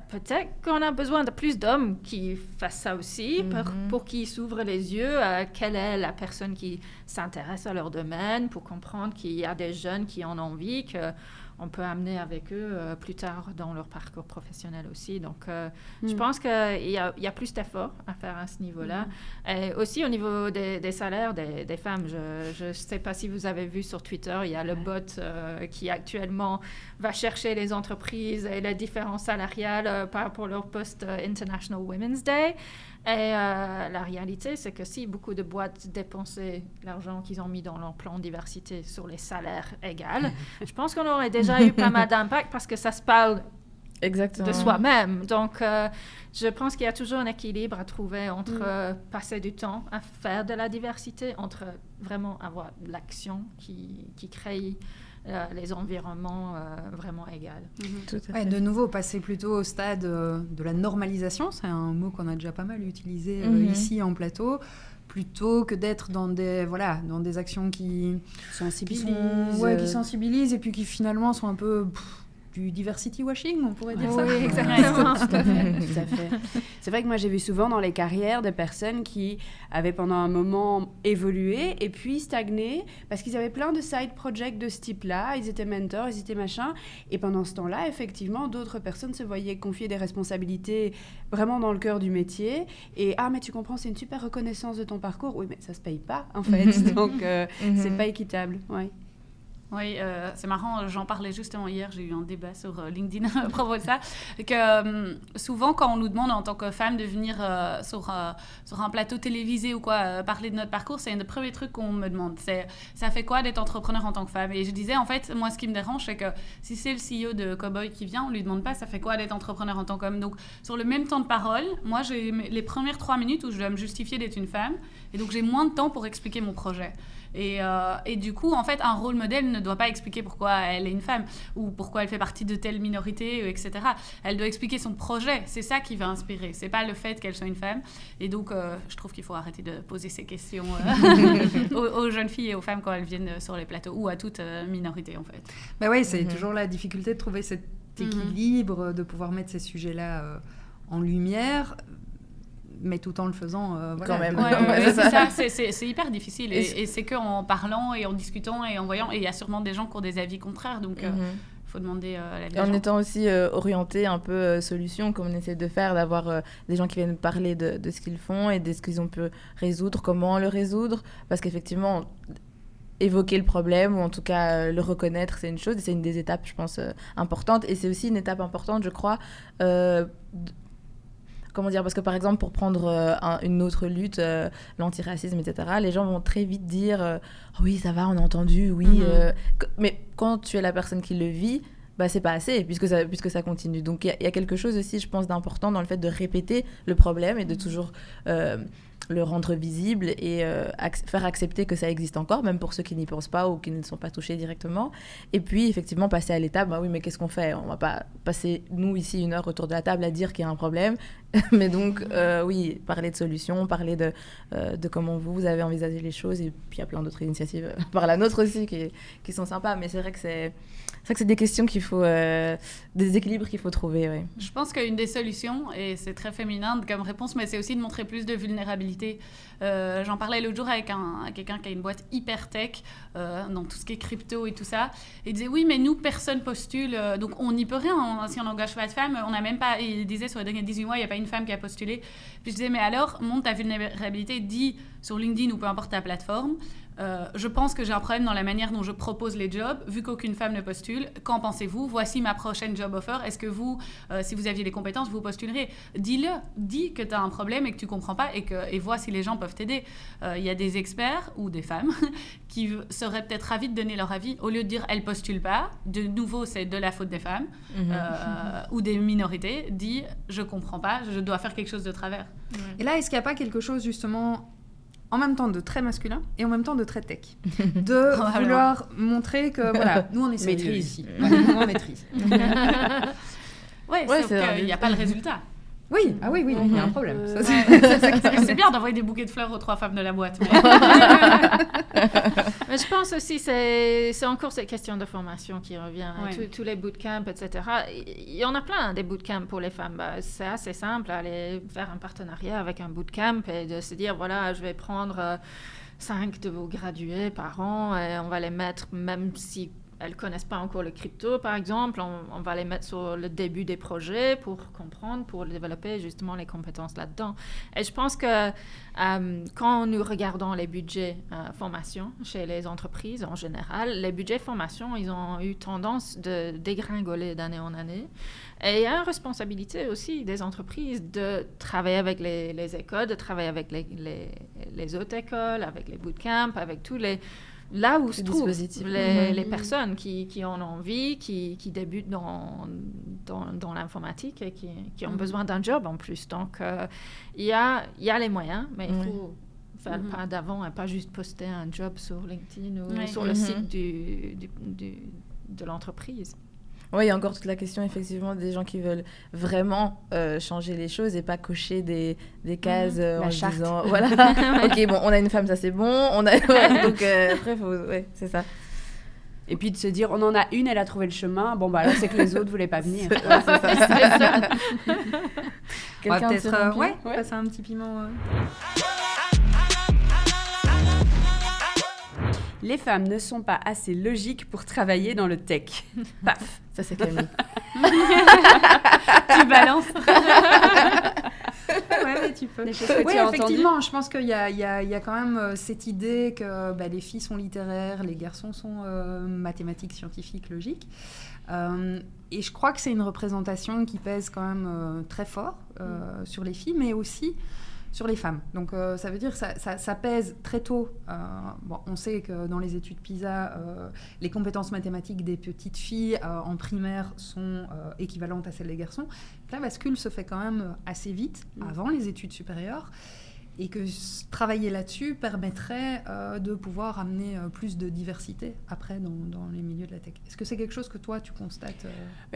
Peut-être qu'on a besoin de plus d'hommes qui fassent ça aussi, pour qu'ils s'ouvrent les yeux à quelle est la personne qui s'intéresse à leur domaine, pour comprendre qu'il y a des jeunes qui en ont envie, qu'on peut amener avec eux plus tard dans leur parcours professionnel aussi. Donc, je pense qu'il y a plus d'efforts à faire à ce niveau-là. Et aussi au niveau des salaires des femmes. Je ne sais pas si vous avez vu sur Twitter, il y a le bot qui actuellement va chercher les entreprises et les différences salariales pour leur post-International Women's Day. Et la réalité, c'est que si beaucoup de boîtes dépensaient l'argent qu'ils ont mis dans leur plan de diversité sur les salaires égaux, je pense qu'on aurait déjà eu pas mal d'impact, parce que ça se parle Exactement. de soi-même. Donc, je pense qu'il y a toujours un équilibre à trouver entre passer du temps à faire de la diversité, entre vraiment avoir l'action qui crée les environnements vraiment égaux. Tout à Ouais, fait. de nouveau, passer plutôt au stade de la normalisation, c'est un mot qu'on a déjà pas mal utilisé ici en plateau, plutôt que d'être dans des actions qui Sensibilise. qui sensibilisent et puis qui finalement sont un peu du diversity washing, on pourrait dire ça. Oui, exactement. Tout à fait. C'est vrai que moi, j'ai vu souvent dans les carrières de personnes qui avaient pendant un moment évolué et puis stagné parce qu'ils avaient plein de side projects de ce type-là. Ils étaient mentors, ils étaient machin. Et pendant ce temps-là, effectivement, d'autres personnes se voyaient confier des responsabilités vraiment dans le cœur du métier. Et mais tu comprends, c'est une super reconnaissance de ton parcours. Oui, mais ça se paye pas, en fait. Donc, c'est pas équitable. Ouais. Oui, c'est marrant, j'en parlais justement hier, j'ai eu un débat sur LinkedIn à propos de ça, que souvent quand on nous demande en tant que femme de venir sur un plateau télévisé ou quoi, parler de notre parcours, c'est un des premiers trucs qu'on me demande, c'est ça fait quoi d'être entrepreneur en tant que femme? Et je disais en fait, moi ce qui me dérange, c'est que si c'est le CEO de Cowboy qui vient, on lui demande pas ça fait quoi d'être entrepreneur en tant qu'homme. Donc sur le même temps de parole, moi j'ai les premières 3 minutes où je dois me justifier d'être une femme, et donc j'ai moins de temps pour expliquer mon projet. Et du coup, en fait, un rôle modèle ne doit pas expliquer pourquoi elle est une femme ou pourquoi elle fait partie de telle minorité, etc. Elle doit expliquer son projet. C'est ça qui va inspirer. C'est pas le fait qu'elle soit une femme. Et donc, je trouve qu'il faut arrêter de poser ces questions aux jeunes filles et aux femmes quand elles viennent sur les plateaux ou à toute minorité, en fait. Bah oui, c'est toujours la difficulté de trouver cet équilibre, de pouvoir mettre ces sujets-là en lumière, mais tout en le faisant Quand même. Ouais, c'est ça, c'est hyper difficile. Et c'est qu'en parlant et en discutant et en voyant, et il y a sûrement des gens qui ont des avis contraires, donc il faut demander l'avis. Et en étant aussi orienté un peu solution, comme on essaie de faire, d'avoir des gens qui viennent parler de ce qu'ils font et de ce qu'ils ont pu résoudre, comment le résoudre, parce qu'effectivement, évoquer le problème ou en tout cas le reconnaître, c'est une chose, et c'est une des étapes, je pense, importantes. Et c'est aussi une étape importante, je crois, comment dire, parce que par exemple, pour prendre une autre lutte, l'antiracisme, etc., les gens vont très vite dire oui, ça va, on a entendu, oui. Mais quand tu es la personne qui le vit, bah, c'est pas assez, puisque ça continue. Donc il y a quelque chose aussi, je pense, d'important dans le fait de répéter le problème et de toujours le rendre visible et faire accepter que ça existe encore, même pour ceux qui n'y pensent pas ou qui ne sont pas touchés directement. Et puis, effectivement, passer à l'étape, bah oui, mais qu'est-ce qu'on fait? On va pas passer, nous, ici, 1 heure autour de la table à dire qu'il y a un problème. Mais donc, oui, parler de solutions, parler de comment vous avez envisagé les choses. Et puis, il y a plein d'autres initiatives par la nôtre aussi qui sont sympas. Mais c'est vrai que c'est des questions qu'il faut... des équilibres qu'il faut trouver, ouais. Je pense qu'une des solutions, et c'est très féminin comme réponse, mais c'est aussi de montrer plus de vulnérabilité. J'en parlais l'autre jour avec quelqu'un qui a une boîte hyper tech dans tout ce qui est crypto et tout ça. Il disait oui, mais nous, personne postule, donc on n'y peut rien. Si on n'engage pas de femmes, on n'a même pas... Il disait sur les derniers 18 mois, il n'y a pas une femme qui a postulé. Puis je disais, mais alors, montre ta vulnérabilité, dis sur LinkedIn ou peu importe ta plateforme. Je pense que j'ai un problème dans la manière dont je propose les jobs, vu qu'aucune femme ne postule. Qu'en pensez-vous? Voici ma prochaine job offer. Est-ce que vous, si vous aviez les compétences, vous postulerez? Dis-le, dis que tu as un problème et que tu ne comprends pas et vois si les gens peuvent t'aider. Il y a des experts ou des femmes qui seraient peut-être ravis de donner leur avis. Au lieu de dire « elles ne postulent pas », de nouveau, c'est de la faute des femmes ou des minorités. Dis « je ne comprends pas, je dois faire quelque chose de travers ». Et là, est-ce qu'il n'y a pas quelque chose, justement, en même temps de très masculin et en même temps de très tech, de vouloir montrer que voilà, nous on est sérieux ici, nous on maîtrise. Ouais, sauf qu'il n'y a pas le résultat. Oui, ah oui, il y a un problème. C'est bien d'envoyer des bouquets de fleurs aux 3 femmes de la boîte. Mais... mais je pense aussi c'est encore cette question de formation qui revient. Ouais. Tous les bootcamps, etc. Il y en a plein des bootcamps pour les femmes. C'est assez simple, aller faire un partenariat avec un bootcamp et de se dire, voilà, je vais prendre 5 de vos gradués par an et on va les mettre, même si elles ne connaissent pas encore le crypto, par exemple, on va les mettre sur le début des projets pour comprendre, pour développer justement les compétences là-dedans. Et je pense que quand nous regardons les budgets formation chez les entreprises en général, les budgets formation, ils ont eu tendance de dégringoler d'année en année. Et il y a une responsabilité aussi des entreprises de travailler avec les écoles, de travailler avec les autres écoles, avec les bootcamps, avec tous les là où Ce se trouvent dispositif. les personnes qui en ont envie, qui débutent dans l'informatique et qui ont besoin d'un job en plus. Donc, il y a les moyens, mais il faut faire le pas d'avant et pas juste poster un job sur LinkedIn ou sur le site de l'entreprise. Oui, il y a encore toute la question, effectivement, des gens qui veulent vraiment changer les choses et pas cocher des cases en se disant, voilà, ok, bon, on a une femme, ça c'est bon, on a... donc après, c'est ça. Et puis de se dire, on en a une, elle a trouvé le chemin, bon, bah alors c'est que les autres voulaient pas venir. C'est ça. On va Quelqu'un peut-être Ouais. passer un petit piment. Les femmes ne sont pas assez logiques pour travailler dans le tech. Paf. Ça, c'est Camille. Tu balances. Ouais, mais tu peux. Des choses que Oui, tu as entendues. effectivement, je pense qu'il y a quand même cette idée que les filles sont littéraires, les garçons sont mathématiques, scientifiques, logiques. Et je crois que c'est une représentation qui pèse quand même très fort sur les filles, mais aussi sur les femmes. Donc ça veut dire que ça pèse très tôt. On sait que dans les études PISA, les compétences mathématiques des petites filles en primaire sont équivalentes à celles des garçons. La bascule se fait quand même assez vite, avant les études supérieures, et que travailler là-dessus permettrait de pouvoir amener plus de diversité après dans les milieux de la tech. Est-ce que c'est quelque chose que toi tu constates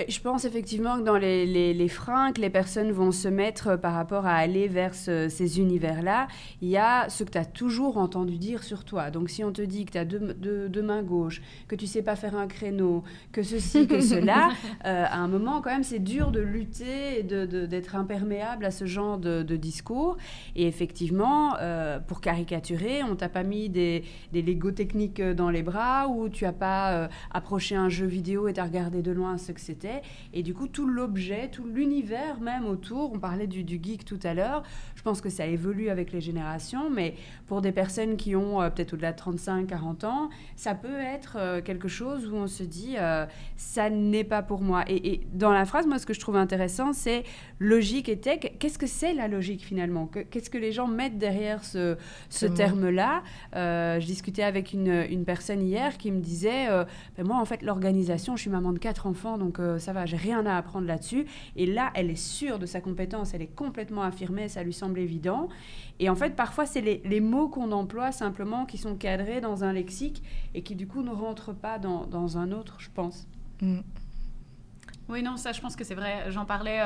Je pense effectivement que dans les freins que les personnes vont se mettre par rapport à aller vers ces univers-là, il y a ce que tu as toujours entendu dire sur toi. Donc si on te dit que tu as deux mains gauches, que tu sais pas faire un créneau, que ceci, que cela, à un moment quand même c'est dur de lutter et d'être imperméable à ce genre de discours. Et effectivement, pour caricaturer, on t'a pas mis des Lego techniques dans les bras, ou tu as pas approché un jeu vidéo et t'as regardé de loin ce que c'était. Et du coup, tout l'objet, tout l'univers même autour, on parlait du geek tout à l'heure, je pense que ça évolue avec les générations, mais pour des personnes qui ont peut-être au-delà de 35-40 ans, ça peut être quelque chose où on se dit ça n'est pas pour moi. Et dans la phrase, moi, ce que je trouve intéressant, c'est logique et tech. Qu'est-ce que c'est la logique finalement ? Qu'est-ce que les gens mettent derrière ce terme-là ? Je discutais avec une personne hier qui me disait moi, en fait, l'organisation, je suis maman de 4 enfants, donc ça va, j'ai rien à apprendre là-dessus. Et là, elle est sûre de sa compétence, elle est complètement affirmée, ça lui semble évident. Et en fait, parfois, c'est les mots qu'on emploie simplement qui sont cadrés dans un lexique et qui, du coup, ne rentrent pas dans un autre, je pense. Oui, non, ça, je pense que c'est vrai. J'en parlais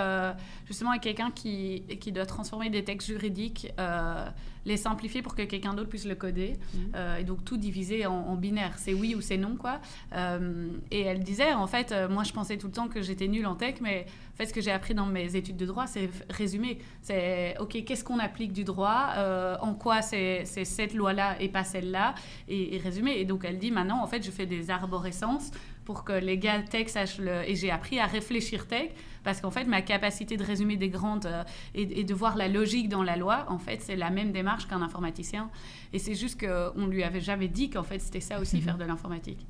justement avec quelqu'un qui doit transformer des textes juridiques, les simplifier pour que quelqu'un d'autre puisse le coder, et donc tout diviser en binaire. C'est oui ou c'est non, quoi. Et elle disait, en fait, moi, je pensais tout le temps que j'étais nulle en tech, mais en fait, ce que j'ai appris dans mes études de droit, c'est résumé. C'est, OK, qu'est-ce qu'on applique du droit, en quoi c'est cette loi-là et pas celle-là, et résumé. Et donc, elle dit, maintenant, en fait, je fais des arborescences pour que les gars tech sachent et j'ai appris à réfléchir tech, parce qu'en fait, ma capacité de résumer des grandes et de voir la logique dans la loi, en fait, c'est la même démarche qu'un informaticien. Et c'est juste qu'on lui avait jamais dit qu'en fait, c'était ça aussi, faire de l'informatique.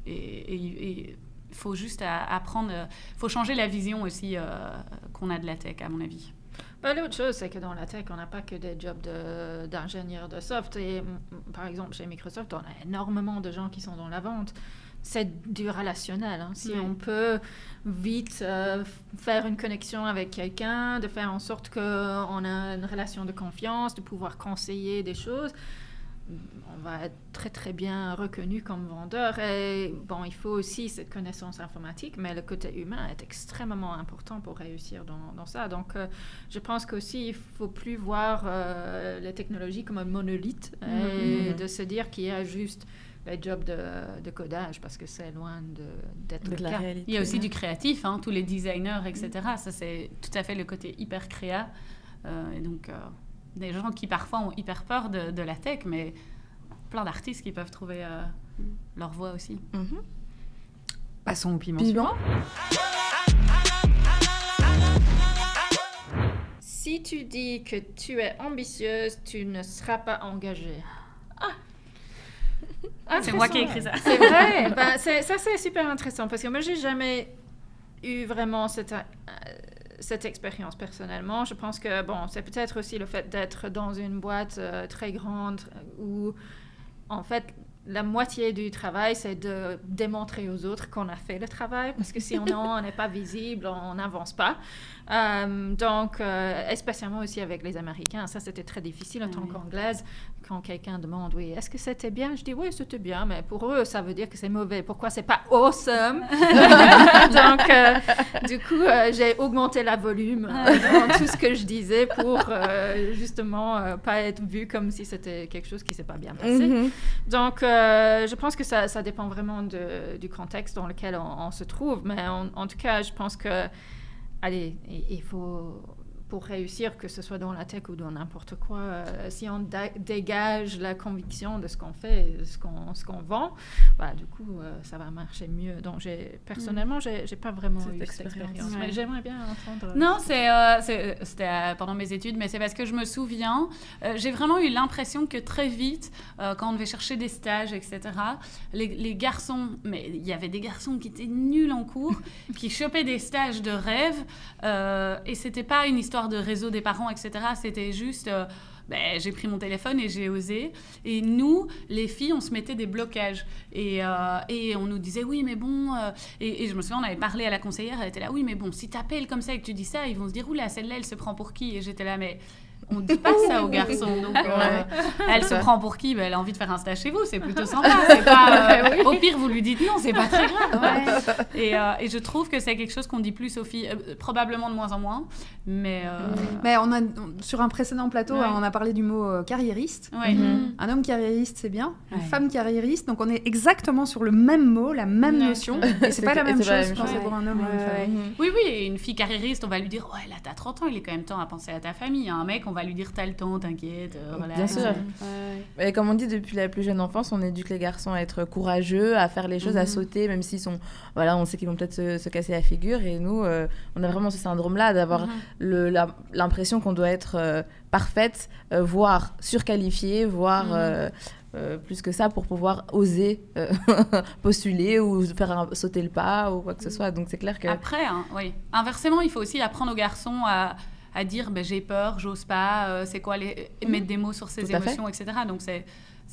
Et il faut juste apprendre, faut changer la vision aussi qu'on a de la tech, à mon avis. L'autre chose, c'est que dans la tech, on n'a pas que des jobs d'ingénieur de soft. Et, par exemple, chez Microsoft, on a énormément de gens qui sont dans la vente. C'est du relationnel. Si on peut vite faire une connexion avec quelqu'un, de faire en sorte qu'on a une relation de confiance, de pouvoir conseiller des choses, on va être très très bien reconnu comme vendeur. Et bon, il faut aussi cette connaissance informatique, mais le côté humain est extrêmement important pour réussir dans ça. Donc, je pense qu'aussi, il ne faut plus voir les technologies comme un monolithe et de se dire qu'il y a juste les jobs de codage, parce que c'est loin d'être le cas. Réalité. Il y a aussi du créatif, tous les designers, etc. Ça, c'est tout à fait le côté hyper créa. Et donc, des gens qui parfois ont hyper peur de la tech, mais plein d'artistes qui peuvent trouver leur voie aussi. Passons au piment. Si tu dis que tu es ambitieuse, tu ne seras pas engagée. C'est moi qui ai écrit ça. C'est vrai. Ça, c'est super intéressant, parce que moi, j'ai jamais eu vraiment cette expérience personnellement. Je pense que, c'est peut-être aussi le fait d'être dans une boîte très grande où en fait, la moitié du travail, c'est de démontrer aux autres qu'on a fait le travail, parce que si on n'est pas visible, on n'avance pas. Donc, spécialement aussi avec les Américains, ça c'était très difficile en tant qu'Anglaise. Quand quelqu'un demande, oui, est-ce que c'était bien? Je dis, oui, c'était bien, mais pour eux, ça veut dire que c'est mauvais. Pourquoi c'est pas awesome? Donc, du coup, j'ai augmenté la volume dans tout ce que je disais pour justement pas être vu comme si c'était quelque chose qui s'est pas bien passé. Donc, je pense que ça dépend vraiment du contexte dans lequel on se trouve. Mais en tout cas, je pense que, allez, il faut... Pour réussir, que ce soit dans la tech ou dans n'importe quoi, si on dégage la conviction de ce qu'on fait, de ce qu'on vend, du coup, ça va marcher mieux. Donc, personnellement, j'ai pas vraiment eu cette expérience. Mais j'aimerais bien entendre... Non, c'était pendant mes études, mais c'est parce que je me souviens, j'ai vraiment eu l'impression que très vite, quand on devait chercher des stages, etc., les garçons, mais il y avait des garçons qui étaient nuls en cours, qui chopaient des stages de rêve, et c'était pas une histoire de réseau des parents, etc. C'était juste... j'ai pris mon téléphone et j'ai osé. Et nous, les filles, on se mettait des blocages. Et on nous disait, oui, mais bon... Et je me souviens, on avait parlé à la conseillère, elle était là, oui, mais bon, si t'appelles comme ça et que tu dis ça, ils vont se dire, oula, celle-là, elle se prend pour qui? Et j'étais là, mais... On ne dit pas ça aux garçons. Donc, elle se prend pour qui? Elle a envie de faire un stage chez vous, c'est plutôt sympa. C'est pas, au pire, vous lui dites non, c'est pas très grave. Et je trouve que c'est quelque chose qu'on dit plus aux filles, probablement de moins en moins. Mais sur un précédent plateau, on a parlé du mot carriériste. Un homme carriériste, c'est bien. Une femme carriériste, donc on est exactement sur le même mot, la même notion. Et c'est pas la même chose, je pense, pour un homme et une femme. Oui, et une fille carriériste, on va lui dire, ouais, là, t'as 30 ans, il est quand même temps à penser à ta famille. Un mec, on va lui dire, t'as le temps, t'inquiète. Voilà. Bien sûr. Et comme on dit, depuis la plus jeune enfance, on éduque les garçons à être courageux, à faire les choses, à sauter, même s'ils sont... Voilà, on sait qu'ils vont peut-être se casser la figure. Et nous, on a vraiment ce syndrome-là d'avoir l'impression qu'on doit être parfaite, voire surqualifiée, voire... plus que ça pour pouvoir oser postuler ou faire sauter le pas ou quoi que ce soit. Donc c'est clair que... Après, inversement, il faut aussi apprendre aux garçons à dire j'ai peur, j'ose pas, c'est quoi mettre des mots sur ses émotions, etc. Donc c'est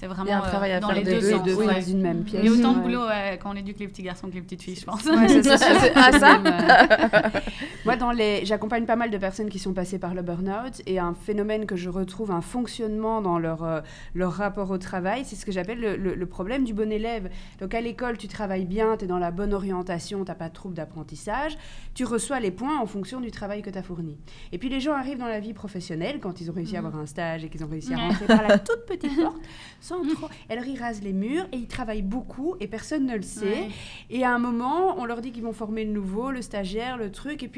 vraiment un travail à dans faire les deux sens. Dans une même pièce. Il y a autant de boulot quand on éduque les petits garçons que les petites filles, je pense. Moi, j'accompagne pas mal de personnes qui sont passées par le burn-out et un phénomène que je retrouve, un fonctionnement dans leur rapport au travail, c'est ce que j'appelle le problème du bon élève. Donc à l'école, tu travailles bien, tu es dans la bonne orientation, tu n'as pas de trouble d'apprentissage, tu reçois les points en fonction du travail que tu as fourni. Et puis les gens arrivent dans la vie professionnelle, quand ils ont réussi à avoir un stage et qu'ils ont réussi à rentrer par la toute petite porte, sans trop. Alors ils rasent les murs et ils travaillent beaucoup et personne ne le sait. Et à un moment, on leur dit qu'ils vont former le nouveau, le stagiaire, le truc.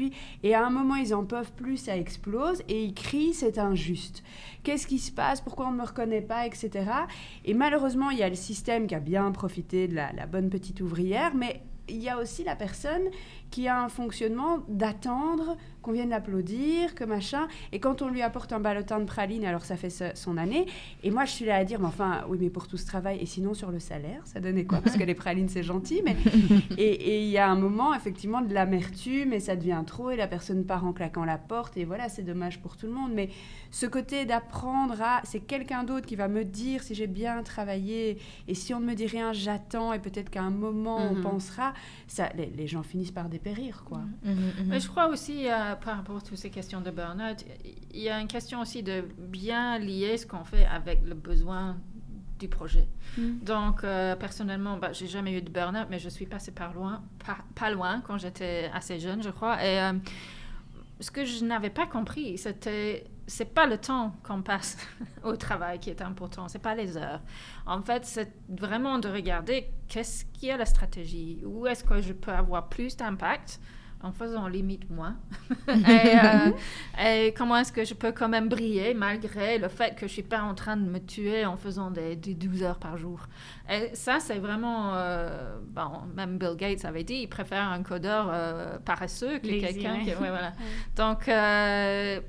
Et à un moment, ils en peuvent plus, ça explose et ils crient, c'est injuste. Qu'est-ce qui se passe? Pourquoi on ne me reconnaît pas, etc. Et malheureusement, il y a le système qui a bien profité de la bonne petite ouvrière, mais il y a aussi la personne qui a un fonctionnement d'attendre qu'on vienne l'applaudir, que machin. Et quand on lui apporte un ballotin de praline, alors ça fait son année. Et moi, je suis là à dire, mais enfin, oui, mais pour tout ce travail, et sinon sur le salaire, ça donnait quoi? Parce que les pralines, c'est gentil. Mais... et il y a un moment, effectivement, de l'amertume, et ça devient trop, et la personne part en claquant la porte. Et voilà, c'est dommage pour tout le monde. Mais ce côté d'apprendre à... C'est quelqu'un d'autre qui va me dire si j'ai bien travaillé. Et si on ne me dit rien, j'attends. Et peut-être qu'à un moment, on pensera. Ça, les gens finissent par dépérir, quoi. Mais je crois aussi, par rapport à toutes ces questions de burn-out, il y a une question aussi de bien lier ce qu'on fait avec le besoin du projet. Donc, personnellement, j'ai jamais eu de burn-out, mais je suis passée pas loin quand j'étais assez jeune, je crois. Et ce que je n'avais pas compris, c'est pas le temps qu'on passe au travail qui est important, c'est pas les heures. En fait, c'est vraiment de regarder qu'est-ce qui est la stratégie, où est-ce que je peux avoir plus d'impact en faisant limite moins. Et comment est-ce que je peux quand même briller malgré le fait que je suis pas en train de me tuer en faisant des 12 heures par jour. Et ça, c'est vraiment... même Bill Gates avait dit, il préfère un codeur paresseux que quelqu'un qui... Ouais, voilà. Donc,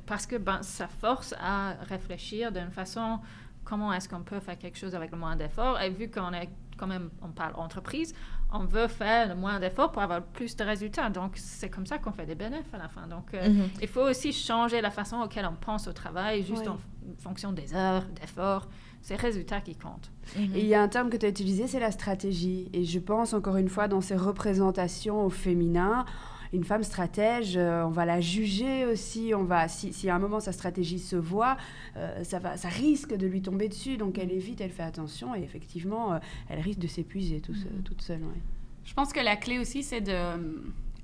parce que ça force à réfléchir d'une façon... Comment est-ce qu'on peut faire quelque chose avec le moins d'efforts? Et vu qu'on est quand même, on parle entreprise, on veut faire le moins d'efforts pour avoir plus de résultats. Donc, c'est comme ça qu'on fait des bénéfices à la fin. Donc, il faut aussi changer la façon auquel on pense au travail, juste fonction des heures, d'efforts. C'est les résultats qui comptent. Et il y a un terme que tu as utilisé, c'est la stratégie. Et je pense, encore une fois, dans ces représentations au féminin, une femme stratège, on va la juger aussi. Si à un moment sa stratégie se voit, ça risque de lui tomber dessus. Donc elle évite, elle fait attention. Et effectivement, elle risque de s'épuiser toute seule. Ouais. Je pense que la clé aussi, c'est de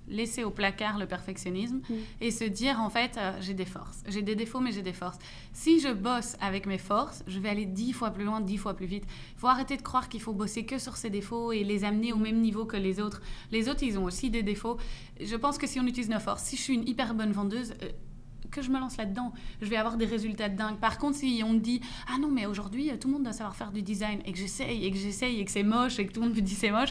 laisser au placard le perfectionnisme et se dire, en fait, j'ai des forces. J'ai des défauts, mais j'ai des forces. Si je bosse avec mes forces, je vais aller 10 fois plus loin, 10 fois plus vite. Il faut arrêter de croire qu'il faut bosser que sur ses défauts et les amener au même niveau que les autres. Les autres, ils ont aussi des défauts. Je pense que si on utilise nos forces, si je suis une hyper bonne vendeuse... que je me lance là-dedans, je vais avoir des résultats de dingue. Par contre, si on me dit « Ah non, mais aujourd'hui, tout le monde doit savoir faire du design » et que j'essaye et que c'est moche et que tout le monde me dit « c'est moche »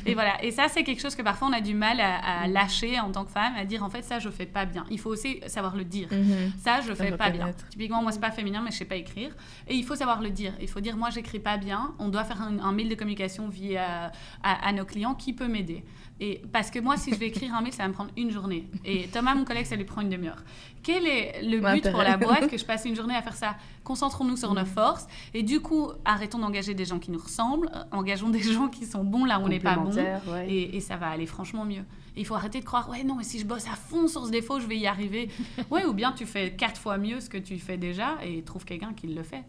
et voilà. Et ça, c'est quelque chose que parfois on a du mal à lâcher en tant que femme, à dire « En fait, ça, je fais pas bien ». Il faut aussi savoir le dire. Ça, je fais pas bien. Typiquement, moi, c'est pas féminin, mais je sais pas écrire. Et il faut savoir le dire. Il faut dire « Moi, j'écris pas bien. On doit faire un mail de communication via à nos clients. Qui peut m'aider ?» Et parce que moi, si je vais écrire un mail, ça va me prendre une journée. Et Thomas, mon collègue, ça lui prend une demi-heure. Quel est le but pour la boîte que je passe une journée à faire ça? Concentrons-nous sur nos forces. Et du coup, arrêtons d'engager des gens qui nous ressemblent. Engageons des gens qui sont bons là où on n'est pas bon. Ouais. Et ça va aller franchement mieux. Et il faut arrêter de croire, ouais, non, mais si je bosse à fond sur ce défaut, je vais y arriver. Ouais, ou bien tu fais 4 fois mieux ce que tu fais déjà et trouve quelqu'un qui le fait.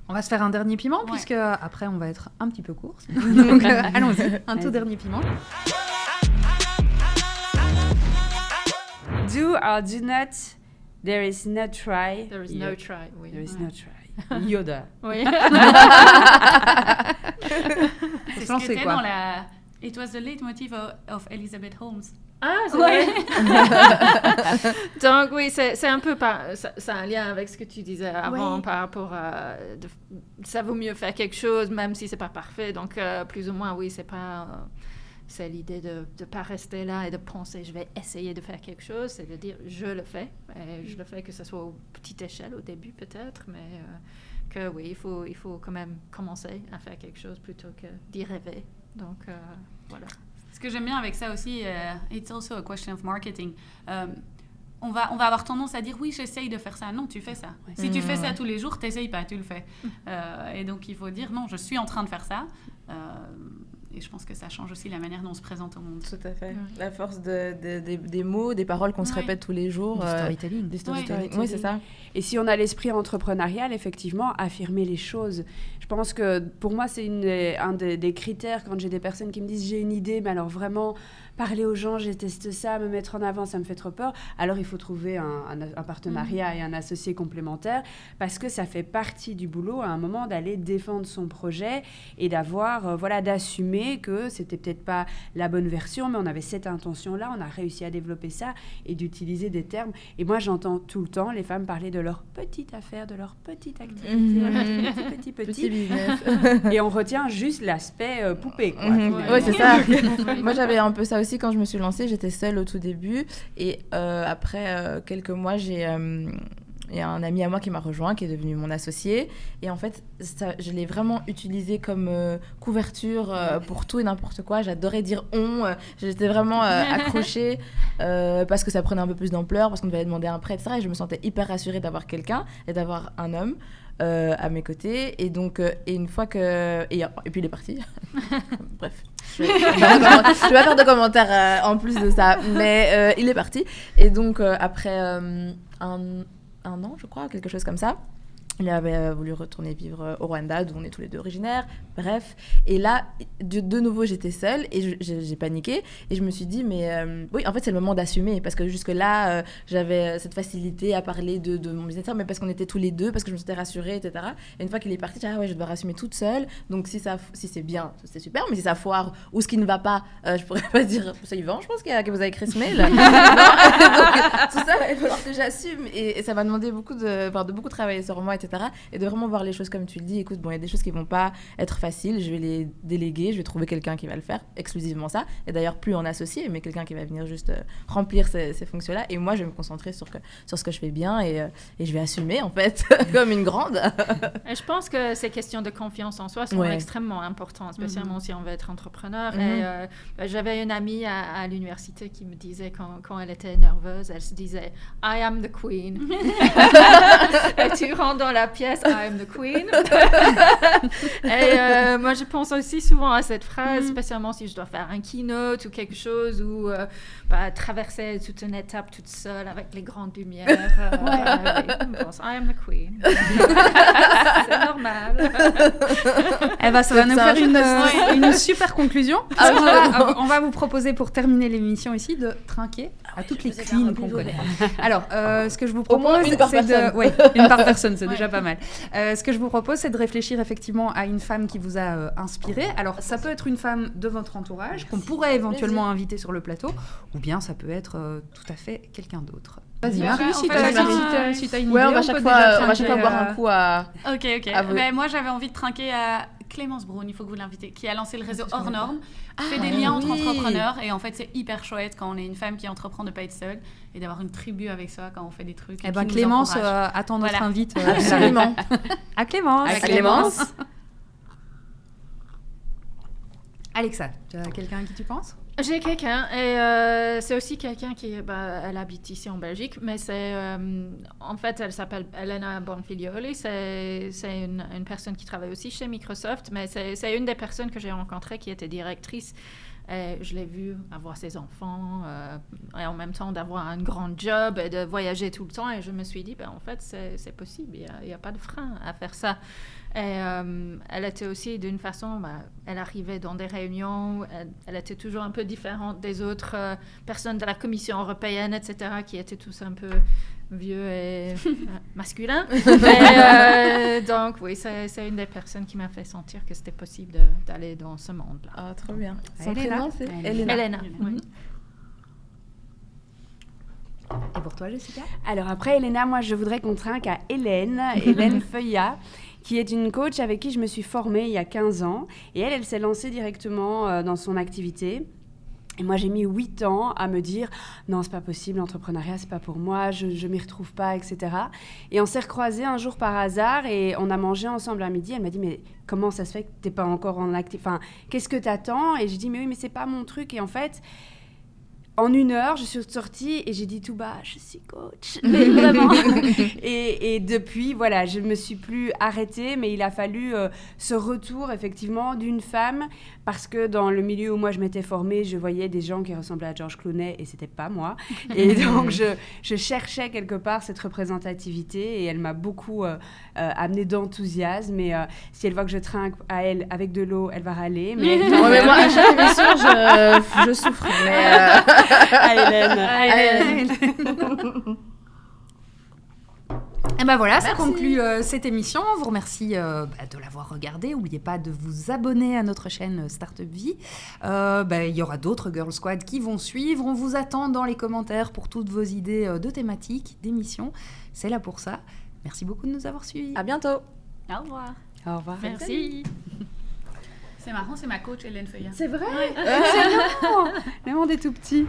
On va se faire un dernier piment, puisque après, on va être un petit peu court. Donc, allons-y, un tout dernier piment. Do or do not, there is no try. There is no try, oui. There is no try. Yoda. Oui. C'est ce qui était dans la... It was the leitmotiv of Elizabeth Holmes. Ah, c'est vrai. Donc oui, c'est un peu ça a un lien avec ce que tu disais avant par rapport à ça vaut mieux faire quelque chose même si c'est pas parfait. Donc plus ou moins oui, c'est l'idée de pas rester là et de penser je vais essayer de faire quelque chose, c'est de dire je le fais. Et je le fais que ce soit à petite échelle au début peut-être, mais que oui, il faut quand même commencer à faire quelque chose plutôt que d'y rêver. Donc voilà. Ce que j'aime bien avec ça aussi, it's also a question of marketing. On va avoir tendance à dire oui, j'essaye de faire ça. Non, tu fais ça. Ouais. Si tu fais ça tous les jours, t'essayes pas, tu le fais. Et donc il faut dire non, je suis en train de faire ça. Et je pense que ça change aussi la manière dont on se présente au monde. Tout à fait. La force des mots, des paroles qu'on se répète tous les jours. Du storytelling. Du storytelling. Oui, c'est ça. Et si on a l'esprit entrepreneurial, effectivement, affirmer les choses. Je pense que pour moi, c'est un des critères quand j'ai des personnes qui me disent j'ai une idée, mais alors vraiment parler aux gens, je déteste ça, me mettre en avant, ça me fait trop peur. Alors il faut trouver un partenariat et un associé complémentaire parce que ça fait partie du boulot à un moment d'aller défendre son projet et d'avoir, d'assumer que c'était peut-être pas la bonne version, mais on avait cette intention-là, on a réussi à développer ça et d'utiliser des termes. Et moi, j'entends tout le temps les femmes parler de leur petite affaire, de leur petite activité, petit business. Et on retient juste l'aspect poupée, quoi. Oui, c'est ça. Moi, j'avais un peu ça aussi quand je me suis lancée. J'étais seule au tout début. Et après quelques mois, il y a un ami à moi qui m'a rejoint, qui est devenu mon associé. Et en fait, je l'ai vraiment utilisé comme couverture pour tout et n'importe quoi. J'adorais dire « on ». J'étais vraiment accrochée parce que ça prenait un peu plus d'ampleur, parce qu'on devait demander un prêt, etc. Et je me sentais hyper rassurée d'avoir quelqu'un et d'avoir un homme à mes côtés. Et donc, et une fois que... Et puis, il est parti. Bref. Je vais pas faire de commentaires en plus de ça. Mais il est parti. Et donc, après un an, je crois, quelque chose comme ça. Il avait voulu retourner vivre au Rwanda, d'où on est tous les deux originaires, bref. Et là, de nouveau, j'étais seule et j'ai paniqué. Et je me suis dit, mais oui, en fait, c'est le moment d'assumer. Parce que jusque-là, j'avais cette facilité à parler de mon business, mais parce qu'on était tous les deux, parce que je me sentais rassurée, etc. Et une fois qu'il est parti, j'ai dit, ah ouais, je dois assumer toute seule. Donc, si c'est bien, c'est super. Mais si ça foire ou ce qui ne va pas, je pourrais pas dire, ça y va, je pense que vous avez écrit ce mail. Donc, tout ça, il va falloir que j'assume. Et ça m'a demandé de beaucoup travailler sur moi, etc. etc. Et de vraiment voir les choses comme tu le dis. Écoute, bon, il y a des choses qui vont pas être faciles, je vais les déléguer, je vais trouver quelqu'un qui va le faire, exclusivement ça. Et d'ailleurs, plus en associé, mais quelqu'un qui va venir juste remplir ces fonctions-là. Et moi, je vais me concentrer sur ce que je fais bien et je vais assumer, en fait, comme une grande. Et je pense que ces questions de confiance en soi sont extrêmement importantes, spécialement si on veut être entrepreneur. Et j'avais une amie à l'université qui me disait quand elle était nerveuse, elle se disait « I am the queen ». Et tu rentres dans la pièce « I am the queen ». Et moi, je pense aussi souvent à cette phrase, spécialement si je dois faire un keynote ou quelque chose, ou traverser toute une étape toute seule avec les grandes lumières. Je pense « I am the queen ». C'est normal. Eh ben, ça va nous faire une super conclusion. On va vous proposer, pour terminer l'émission ici, de trinquer à toutes les queens qu'on connaît. Alors, ce que je vous propose, une par personne. Une par personne, c'est déjà pas mal. Ce que je vous propose, c'est de réfléchir effectivement à une femme qui vous a inspiré. Alors, ça peut être une femme de votre entourage qu'on pourrait éventuellement inviter sur le plateau, ou bien ça peut être tout à fait quelqu'un d'autre. Vas-y, Marie, si t'as une idée, on va chaque fois boire un coup à... Ok. Moi, j'avais envie de trinquer à Clémence Brown, il faut que vous l'invitez, qui a lancé le réseau Hors Normes, fait des liens entre entrepreneurs. Et en fait, c'est hyper chouette quand on est une femme qui entreprend de ne pas être seule et d'avoir une tribu avec soi quand on fait des trucs. Eh bien, Clémence, attends notre invite. Absolument. À Clémence. À Clémence. Alexa, tu as quelqu'un à qui tu penses ? J'ai quelqu'un, et c'est aussi quelqu'un qui, elle habite ici en Belgique, mais c'est, en fait, elle s'appelle Elena Bonfiglioli, c'est une personne qui travaille aussi chez Microsoft, mais c'est une des personnes que j'ai rencontrées qui était directrice. Et je l'ai vue avoir ses enfants, et en même temps d'avoir un grand job et de voyager tout le temps, et je me suis dit, en fait, c'est possible, il n'y a pas de frein à faire ça. Et elle était aussi d'une façon, elle arrivait dans des réunions, elle était toujours un peu différente des autres personnes de la Commission européenne, etc., qui étaient tous un peu vieux et masculins. Et, donc oui, c'est une des personnes qui m'a fait sentir que c'était possible d'aller dans ce monde-là. Ah, trop bien. Son prénom, c'est Elena. Oui. Et pour toi, Jessica ? Alors après, Elena, moi, je voudrais qu'on trinque à Hélène Feuillat, qui est une coach avec qui je me suis formée il y a 15 ans. Et elle s'est lancée directement dans son activité. Et moi, j'ai mis 8 ans à me dire « Non, c'est pas possible, l'entrepreneuriat, c'est pas pour moi, je m'y retrouve pas, etc. » Et on s'est recroisés un jour par hasard et on a mangé ensemble à midi. Elle m'a dit « Mais comment ça se fait que t'es pas encore en activité ? Enfin, qu'est-ce que t'attends ?» Et j'ai dit « Mais oui, mais c'est pas mon truc. » Et en fait... En 1 heure, je suis sortie et j'ai dit tout bas, je suis coach. Mais vraiment. Et depuis, voilà, je ne me suis plus arrêtée, mais il a fallu ce retour, effectivement, d'une femme, parce que dans le milieu où moi je m'étais formée, je voyais des gens qui ressemblaient à Georges Clooney et ce n'était pas moi. Et donc, je cherchais quelque part cette représentativité et elle m'a beaucoup amenée d'enthousiasme. Et si elle voit que je trinque à elle avec de l'eau, elle va râler. Mais, mais moi, à chaque émission, je souffre. Mais Hélène. Et ben voilà, ça conclut cette émission. On vous remercie de l'avoir regardée. N'oubliez pas de vous abonner à notre chaîne Startup Vie. Il y aura d'autres Girl Squad qui vont suivre. On vous attend dans les commentaires pour toutes vos idées de thématiques, d'émissions. C'est là pour ça. Merci beaucoup de nous avoir suivis. à bientôt. Au revoir. Au revoir. Merci. C'est marrant, c'est ma coach Hélène Feuillat. C'est vrai. Excellent. Le monde est tout petit.